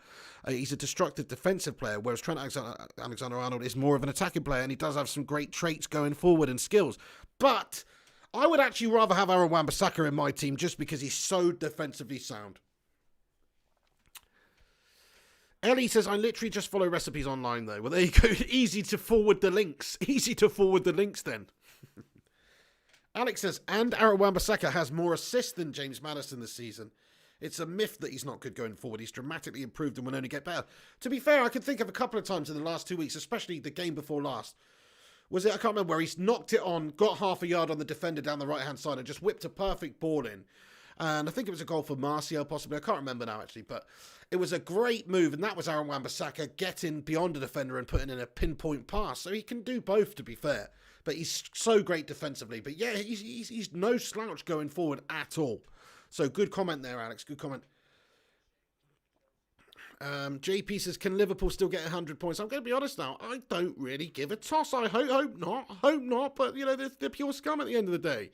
He's a destructive defensive player, whereas Trent Alexander-Arnold is more of an attacking player, and he does have some great traits going forward and skills. But I would actually rather have Aaron Wan-Bissaka in my team just because he's so defensively sound. Ellie says, I literally just follow recipes online, though. Well, there you go. Easy to forward the links. Easy to forward the links, then. Alex says, and Aaron Wan-Bissaka has more assists than James Maddison this season. It's a myth that he's not good going forward. He's dramatically improved and will only get better. To be fair, I can think of a couple of times in the last 2 weeks, especially the game before last. Was it? I can't remember, where he's knocked it on, got half a yard on the defender down the right-hand side and just whipped a perfect ball in. And I think it was a goal for Martial, possibly. I can't remember now, actually. But it was a great move, and that was Aaron Wan-Bissaka getting beyond a defender and putting in a pinpoint pass. So he can do both, to be fair. But he's so great defensively. But yeah, he's no slouch going forward at all. So good comment there, Alex. Good comment. JP says, can Liverpool still get 100 points? I'm going to be honest now. I don't really give a toss. I hope not. But, you know, they're pure scum at the end of the day.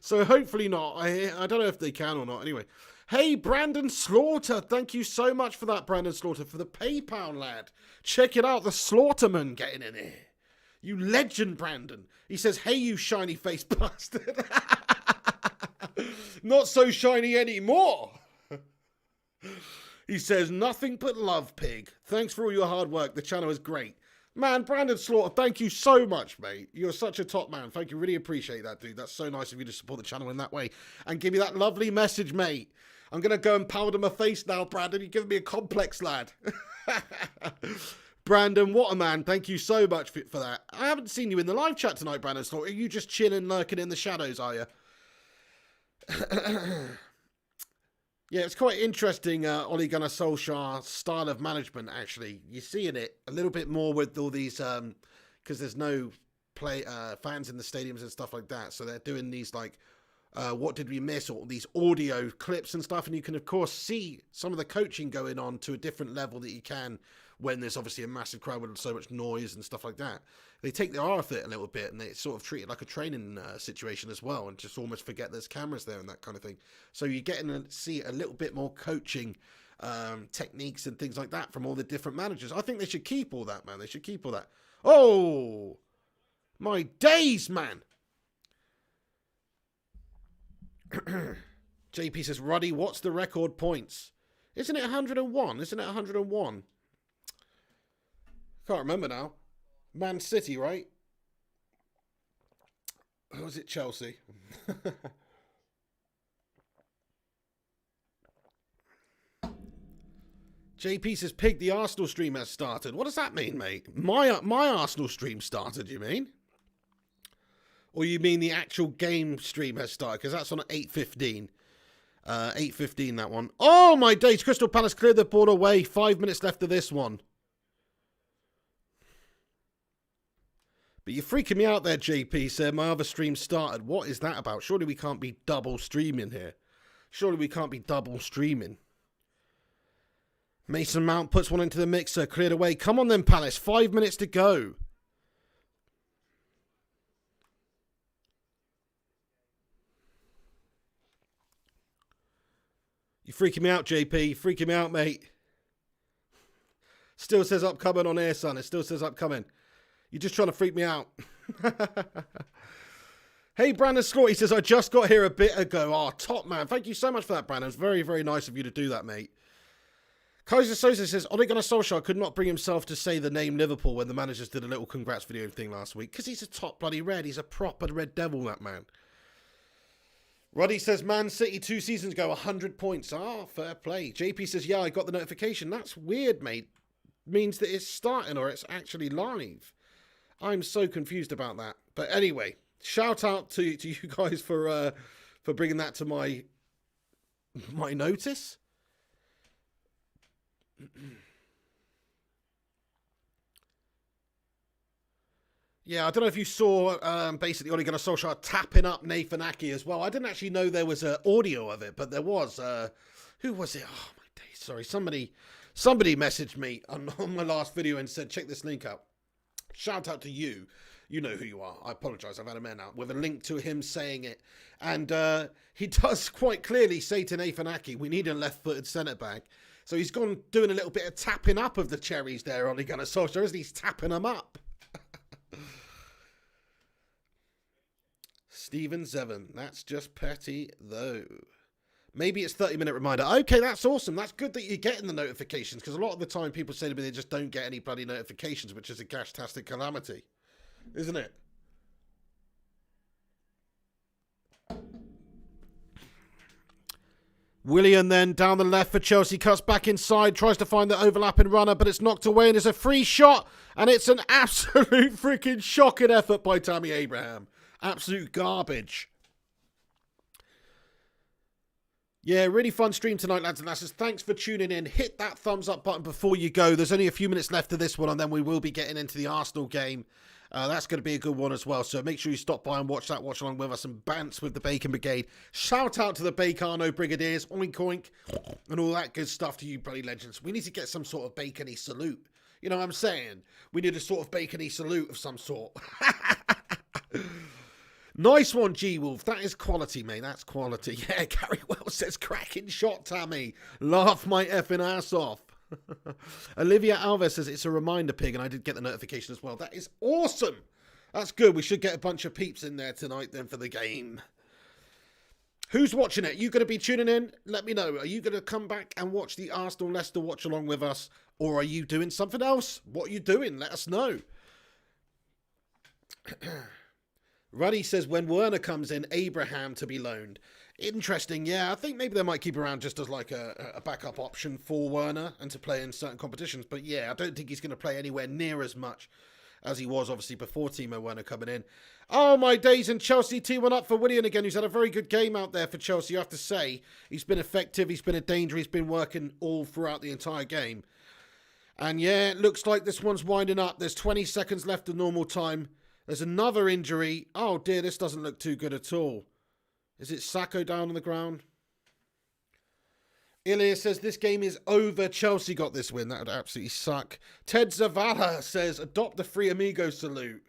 So hopefully not. I don't know if they can or not. Anyway, hey, Brandon Slaughter, thank you so much for that, Brandon Slaughter, for the PayPal, lad. Check it out, the Slaughterman getting in here. You legend, Brandon. He says, hey, you shiny faced bastard. Not so shiny anymore. He says, nothing but love, pig. Thanks for all your hard work. The channel is great. Man, Brandon Slaughter, thank you so much, mate. You're such a top man. Thank you. Really appreciate that, dude. That's so nice of you to support the channel in that way. And give me that lovely message, mate. I'm going to go and powder my face now, Brandon. You're giving me a complex, lad. Brandon, what a man. Thank you so much for that. I haven't seen you in the live chat tonight, Brandon Slaughter. Are you just chilling, lurking in the shadows, are you? Yeah, it's quite interesting, Ole Gunnar Solskjaer's style of management, actually. You're seeing it a little bit more with all these, because there's no fans in the stadiums and stuff like that. So they're doing these, like, what did we miss? Or these audio clips and stuff. And you can, of course, see some of the coaching going on to a different level that you can when there's obviously a massive crowd with so much noise and stuff like that. They take their eye off it a little bit, and they sort of treat it like a training situation as well, and just almost forget there's cameras there and that kind of thing. So you're getting to see a little bit more coaching techniques and things like that from all the different managers. I think they should keep all that, man. They should keep all that. Oh, my days, man. JP says, Ruddy, what's the record points? Isn't it 101? Isn't it 101? Can't remember now. Man City, right? Or was it Chelsea? JP says, Pig, the Arsenal stream has started. What does that mean, mate? My Arsenal stream started, you mean? Or you mean the actual game stream has started? Because that's on at 8:15. 8:15, that one. Oh, my days. Crystal Palace cleared the ball away. 5 minutes left of this one. But you're freaking me out there, JP. Said my other stream started. What is that about? Surely we can't be double streaming here. Surely we can't be double streaming. Mason Mount puts one into the mixer. Cleared away. Come on then, Palace. 5 minutes to go. You're freaking me out, JP. You're freaking me out, mate. Still says upcoming on air, son. It still says upcoming. You're just trying to freak me out. Hey, Brandon Slaughter, he says, I just got here a bit ago. Oh, top man. Thank you so much for that, Brandon. It's very, very nice of you to do that, mate. Kaiser Sosa says, Ole Gunnar Solskjaer could not bring himself to say the name Liverpool when the managers did a little congrats video thing last week. Because he's a top bloody red. He's a proper red devil, that man. Roddy says, Man City 2 seasons ago, 100 points. Ah, fair play. JP says, yeah, I got the notification. That's weird, mate. Means that it's starting or it's actually live. I'm so confused about that. But anyway, Shout out to you guys for bringing that to my notice. Yeah, I don't know if you saw basically Ole Gunnar Solskjaer tapping up Nathan Ake as well. I didn't actually know there was audio of it, but there was. Who was it? Oh my days! Sorry, somebody messaged me on my last video and said, check this link out. Shout out to you. You know who you are. I apologise. I've had a man out with a link to him saying it. And he does quite clearly say to Nathan Ake, we need a left-footed centre-back. So he's gone doing a little bit of tapping up of the cherries there, Ole Gunnar Solskjaer, isn't he? He's tapping them up. Steven Zevon. That's just petty, though. Maybe it's 30-minute reminder. Okay, that's awesome. That's good that you're getting the notifications, because a lot of the time people say to me they just don't get any bloody notifications, which is a gashtastic calamity. Isn't it? Willian then down the left for Chelsea, cuts back inside, tries to find the overlapping runner, but it's knocked away and it's a free shot, and it's an absolute freaking shocking effort by Tammy Abraham. Absolute garbage. Yeah, really fun stream tonight, lads and lasses. Thanks for tuning in. Hit that thumbs up button before you go. There's only a few minutes left of this one, and then we will be getting into the Arsenal game. That's going to be a good one as well. So make sure you stop by and watch that, watch along with us and bants with the Bacon Brigade. Shout out to the Bacano Brigadiers, oink oink, and all that good stuff to you bloody legends. We need to get some sort of bacony salute. You know what I'm saying? We need a sort of bacony salute of some sort. Nice one, G-Wolf. That is quality, mate. That's quality. Yeah, Gary Wells says, cracking shot, Tammy. Laugh my effing ass off. Olivia Alves says, it's a reminder, Pig, and I did get the notification as well. That is awesome. That's good. We should get a bunch of peeps in there tonight then for the game. Who's watching it? You going to be tuning in? Let me know. Are you going to come back and watch the Arsenal-Leicester watch along with us? Or are you doing something else? What are you doing? Let us know. Ruddy says, when Werner comes in, Abraham to be loaned. Interesting, yeah. I think maybe they might keep around just as like a backup option for Werner and to play in certain competitions. But yeah, I don't think he's going to play anywhere near as much as he was obviously before Timo Werner coming in. Oh, my days, and Chelsea T1 up for Willian again, who's had a very good game out there for Chelsea, you have to say. He's been effective, he's been a danger, he's been working all throughout the entire game. And yeah, it looks like this one's winding up. There's 20 seconds left of normal time. There's another injury. Oh dear, this doesn't look too good at all. Is it Sacco down on the ground? Ilya says this game is over. Chelsea got this win. That would absolutely suck. Ted Zavala says adopt the Free Amigo salute.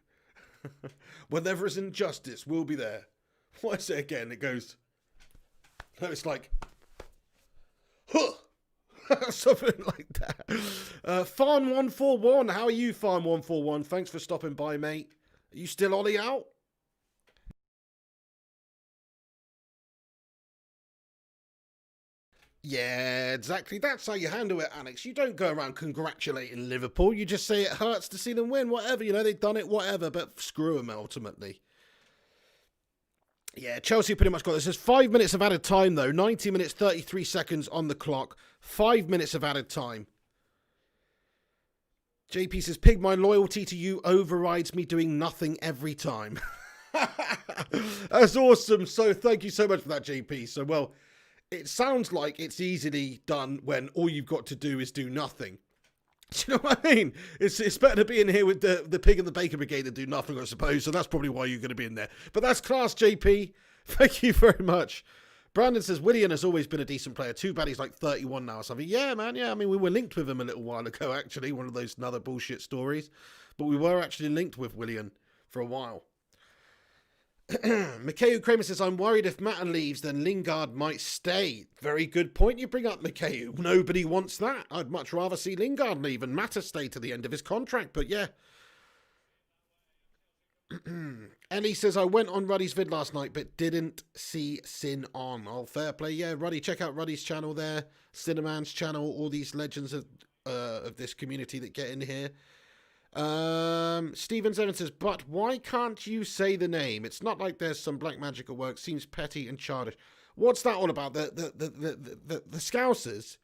When there is injustice, we'll be there. What is it again? It goes... No, it's like... Huh! Something like that. Farn141. How are you, Farn141? Thanks for stopping by, mate. Are you still Ollie out? Yeah, exactly. That's how you handle it, Alex. You don't go around congratulating Liverpool. You just say it hurts to see them win. Whatever, you know, they've done it, whatever. But screw them ultimately. Yeah, Chelsea pretty much got this. There's 5 minutes of added time, though. 90 minutes, 33 seconds on the clock. 5 minutes of added time. JP says, Pig, my loyalty to you overrides me doing nothing every time. That's awesome. So thank you so much for that, JP. So, well, it sounds like it's easily done when all you've got to do is do nothing. Do you know what I mean? It's better to be in here with the Pig and the Bacon Brigade and do nothing, I suppose. So that's probably why you're going to be in there. But that's class, JP. Thank you very much. Brandon says, Willian has always been a decent player. Too bad he's like 31 now or something. Yeah, man. Yeah, I mean, we were linked with him a little while ago, actually. One of those other bullshit stories. But we were actually linked with Willian for a while. Mikhail Kramer says, I'm worried if Matten leaves, then Lingard might stay. Very good point you bring up, Mikhail. Nobody wants that. I'd much rather see Lingard leave and Matter stay to the end of his contract. But yeah. Ellie says, I went on Ruddy's vid last night, but didn't see Sin on. Oh, fair play. Yeah, Ruddy, check out Ruddy's channel there. Cineman's channel, all these legends of this community that get in here. Steven Zevon says, but why can't you say the name? It's not like there's some black magic at work. Seems petty and childish. What's that all about? The Scousers?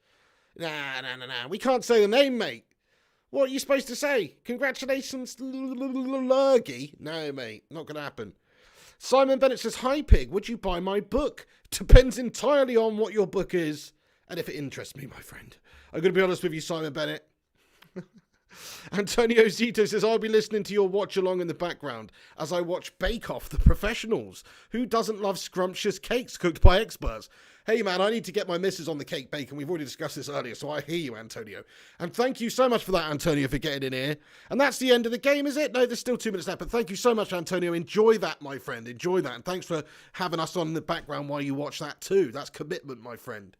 Nah. We can't say the name, mate. What are you supposed to say? Congratulations, Lurgy? No, mate. Not going to happen. Simon Bennett says, hi, Pig. Would you buy my book? Depends entirely on what your book is and if it interests me, my friend. I'm going to be honest with you, Simon Bennett. Antonio Zito says, I'll be listening to your watch along in the background as I watch Bake Off The Professionals. Who doesn't love scrumptious cakes cooked by experts? Hey man, I need to get my missus on the cake bacon. We've already discussed this earlier, so I hear you, Antonio. And thank you so much for that, Antonio, for getting in here. And that's the end of the game, is it? No, there's still 2 minutes left, but thank you so much, Antonio. Enjoy that, my friend. Enjoy that. And thanks for having us on in the background while you watch that too. That's commitment, my friend.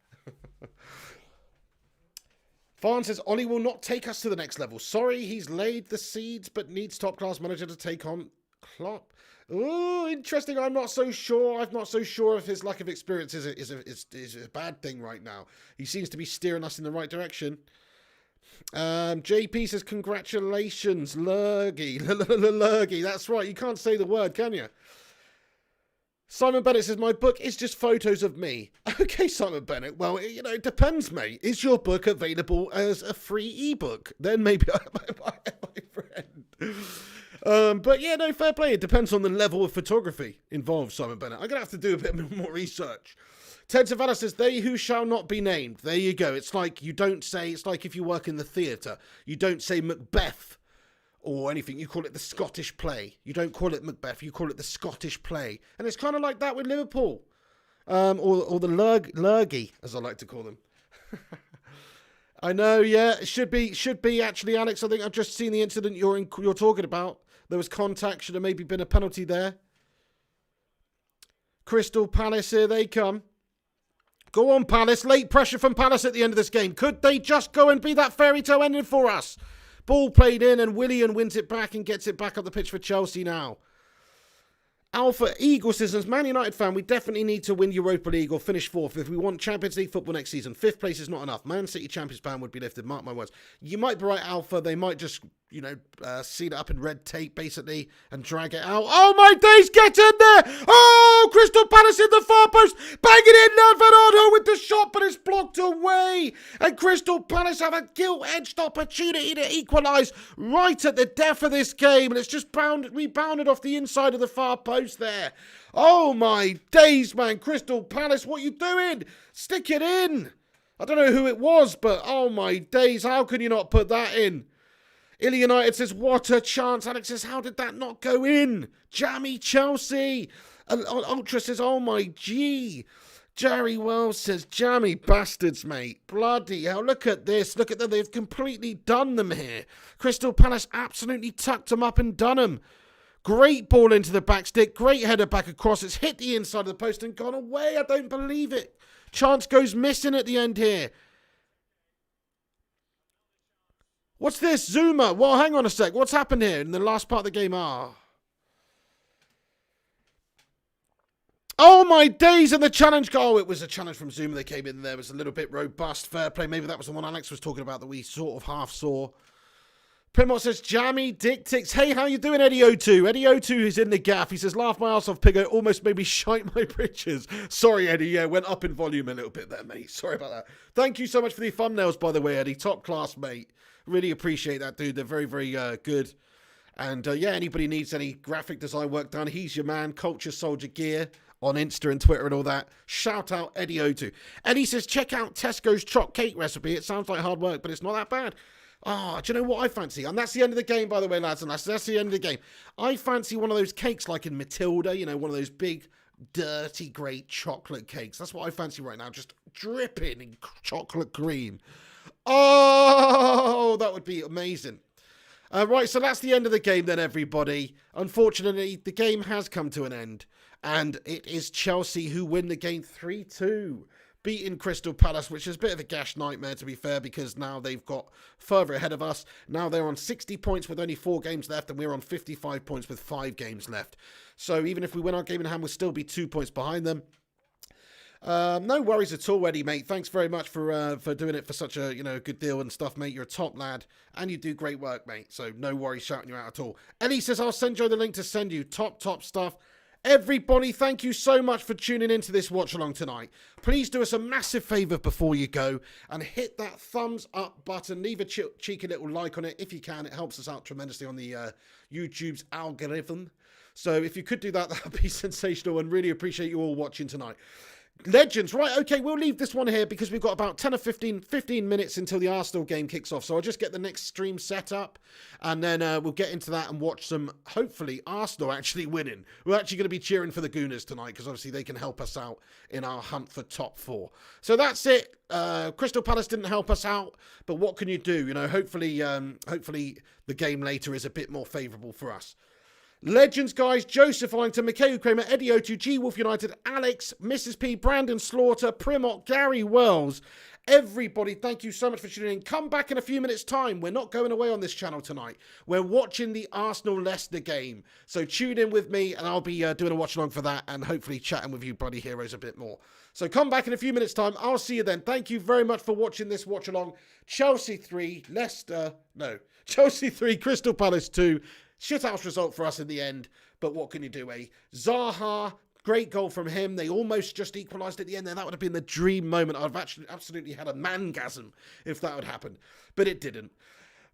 Farn says, Ollie will not take us to the next level. Sorry, he's laid the seeds, but needs top-class manager to take on Klopp. Oh, interesting. I'm not so sure. I'm not so sure if his lack of experience is a bad thing right now. He seems to be steering us in the right direction. JP says, congratulations, Lurgy. Lurgy, that's right. You can't say the word, can you? Simon Bennett says, my book is just photos of me. Okay, Simon Bennett. Well, you know, it depends, mate. Is your book available as a free ebook? Then maybe I might buy it, my friend. But yeah, no, fair play. It depends on the level of photography involved, Simon Bennett. I'm going to have to do a bit more research. Ted Savannah says, they who shall not be named. There you go. It's like you don't say, it's like if you work in the theatre, you don't say Macbeth or anything. You call it the Scottish play. You don't call it Macbeth. You call it the Scottish play. And it's kind of like that with Liverpool. Or the Lurgy, as I like to call them. I know, yeah. It should be actually, Alex. I think I've just seen the incident you're talking about. There was contact. Should have maybe been a penalty there. Crystal Palace, here they come. Go on, Palace. Late pressure from Palace at the end of this game. Could they just go and be that fairy tale ending for us? Ball played in and Willian wins it back and gets it back up the pitch for Chelsea now. Alpha Eagle says, as Man United fan, we definitely need to win Europa League or finish fourth if we want Champions League football next season. Fifth place is not enough. Man City Champions ban would be lifted. Mark my words. You might be right, Alpha. They might just, seal it up in red tape, basically, and drag it out. Oh, my days, get in there! Oh, Crystal Palace in the far post. Bang it in now, Bernardo with the shot, but it's blocked away. And Crystal Palace have a gilt-edged opportunity to equalise right at the death of this game. And it's just rebounded off the inside of the far post there. Oh, my days, man. Crystal Palace, what you doing? Stick it in. I don't know who it was, but oh, my days. How can you not put that in? Illy United says, what a chance. Alex says, how did that not go in? Jammy Chelsea. Ultra says, oh my gee. Jerry Wells says, jammy bastards, mate. Bloody hell. Look at this. Look at them. They've completely done them here. Crystal Palace absolutely tucked them up and done them. Great ball into the back stick. Great header back across. It's hit the inside of the post and gone away. I don't believe it. Chance goes missing at the end here. What's this? Zuma. Well, hang on a sec. What's happened here in the last part of the game? Oh, my days. And the challenge goal. It was a challenge from Zuma. They came in there. It was a little bit robust. Fair play. Maybe that was the one Alex was talking about that we sort of half saw. Primot says, jammy dick ticks. Hey, how you doing, Eddie O2? Eddie O2 is in the gaff. He says, laugh my ass off, Piggo. Almost made me shite my britches. Sorry, Eddie. Yeah, went up in volume a little bit there, mate. Sorry about that. Thank you so much for the thumbnails, by the way, Eddie. Top class, mate. Really appreciate that, dude. They're very, very good. And, yeah, anybody needs any graphic design work done, he's your man. Culture Soldier Gear on Insta and Twitter and all that. Shout out Eddie O2. Eddie says, check out Tesco's choc cake recipe. It sounds like hard work, but it's not that bad. Ah, do you know what I fancy? And that's the end of the game, by the way, lads and lasses. That's the end of the game. I fancy one of those cakes like in Matilda, one of those big, dirty, great chocolate cakes. That's what I fancy right now, just dripping in chocolate cream. Oh, that would be amazing. Right, so that's the end of the game then, everybody. Unfortunately, the game has come to an end. And it is Chelsea who win the game 3-2. Beating Crystal Palace, which is a bit of a gash nightmare, to be fair, because now they've got further ahead of us. Now they're on 60 points with only 4 games left, and we're on 55 points with 5 games left. So even if we win our game in hand, we'll still be 2 points behind them. No worries at all, Eddie, mate. Thanks very much for doing it for such a good deal and stuff, mate. You're a top lad, and you do great work, mate. So no worries shouting you out at all. Eddie says, I'll send you the link to send you. Top stuff. Everybody, thank you so much for tuning into this watch-along tonight. Please do us a massive favour before you go and hit that thumbs up button. Leave a cheeky little like on it if you can. It helps us out tremendously on the YouTube's algorithm. So if you could do that, that would be sensational, and really appreciate you all watching tonight. Legends, right, okay, we'll leave this one here because we've got about 10 or 15 minutes until the Arsenal game kicks off. So I'll just get the next stream set up, and then we'll get into that and watch some, hopefully, Arsenal actually winning. We're actually going to be cheering for the Gooners tonight because obviously they can help us out in our hunt for top 4. So that's it. Crystal Palace didn't help us out, but what can you do? You know, hopefully the game later is a bit more favourable for us. Legends, guys, Joseph Arlington, Mikhail Kramer, Eddie O2, G Wolf United, Alex, Mrs. P, Brandon Slaughter, Primot, Gary Wells. Everybody, thank you so much for tuning in. Come back in a few minutes' time. We're not going away on this channel tonight. We're watching the Arsenal-Leicester game. So tune in with me, and I'll be doing a watch-along for that and hopefully chatting with you bloody heroes a bit more. So come back in a few minutes' time. I'll see you then. Thank you very much for watching this watch-along. Chelsea 3, Chelsea 3, Crystal Palace 2. Shithouse result for us in the end, but what can you do, eh? Zaha, great goal from him. They almost just equalised at the end there. That would have been the dream moment. I'd have actually absolutely had a mangasm if that had happened, but it didn't.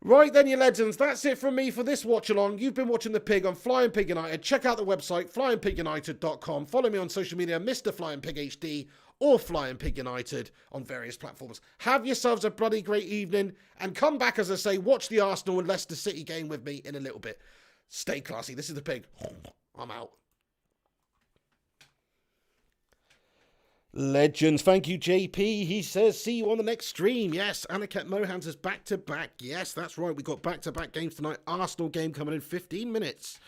Right then, you legends, that's it from me for this watch-along. You've been watching The Pig on Flying Pig United. Check out the website, flyingpigunited.com. Follow me on social media, Mr. Flying Pig HD, or Flying Pig United on various platforms. Have yourselves a bloody great evening, and come back, as I say, watch the Arsenal and Leicester City game with me in a little bit. Stay classy. This is The Pig. I'm out. Legends. Thank you, JP. He says, see you on the next stream. Yes, Aniket Mohans is back-to-back. Yes, that's right. We got back-to-back games tonight. Arsenal game coming in 15 minutes.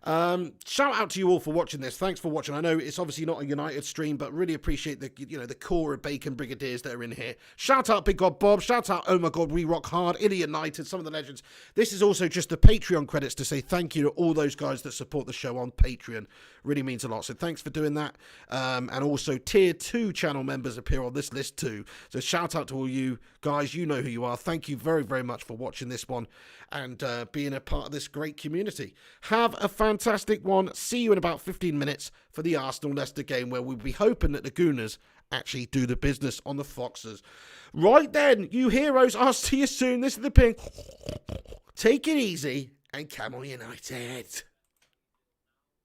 Shout out to you all for watching this. Thanks for watching. I know it's obviously not a United stream, but really appreciate the core of Bacon Brigadiers that are in here. Shout out Big God Bob. Shout out Oh My God We Rock Hard, Illy United, some of the legends. This is also just the Patreon credits to say thank you to all those guys that support the show on Patreon. Really means a lot. So thanks for doing that. And also tier 2 channel members appear on this list too. So shout out to all you guys. You know who you are. Thank you very, very much for watching this one and being a part of this great community. Have a fantastic one. See you in about 15 minutes for the Arsenal-Leicester game, where we'll be hoping that the Gooners actually do the business on the Foxes. Right then, you heroes, I'll see you soon. This is The Pig. Take it easy and come on, United.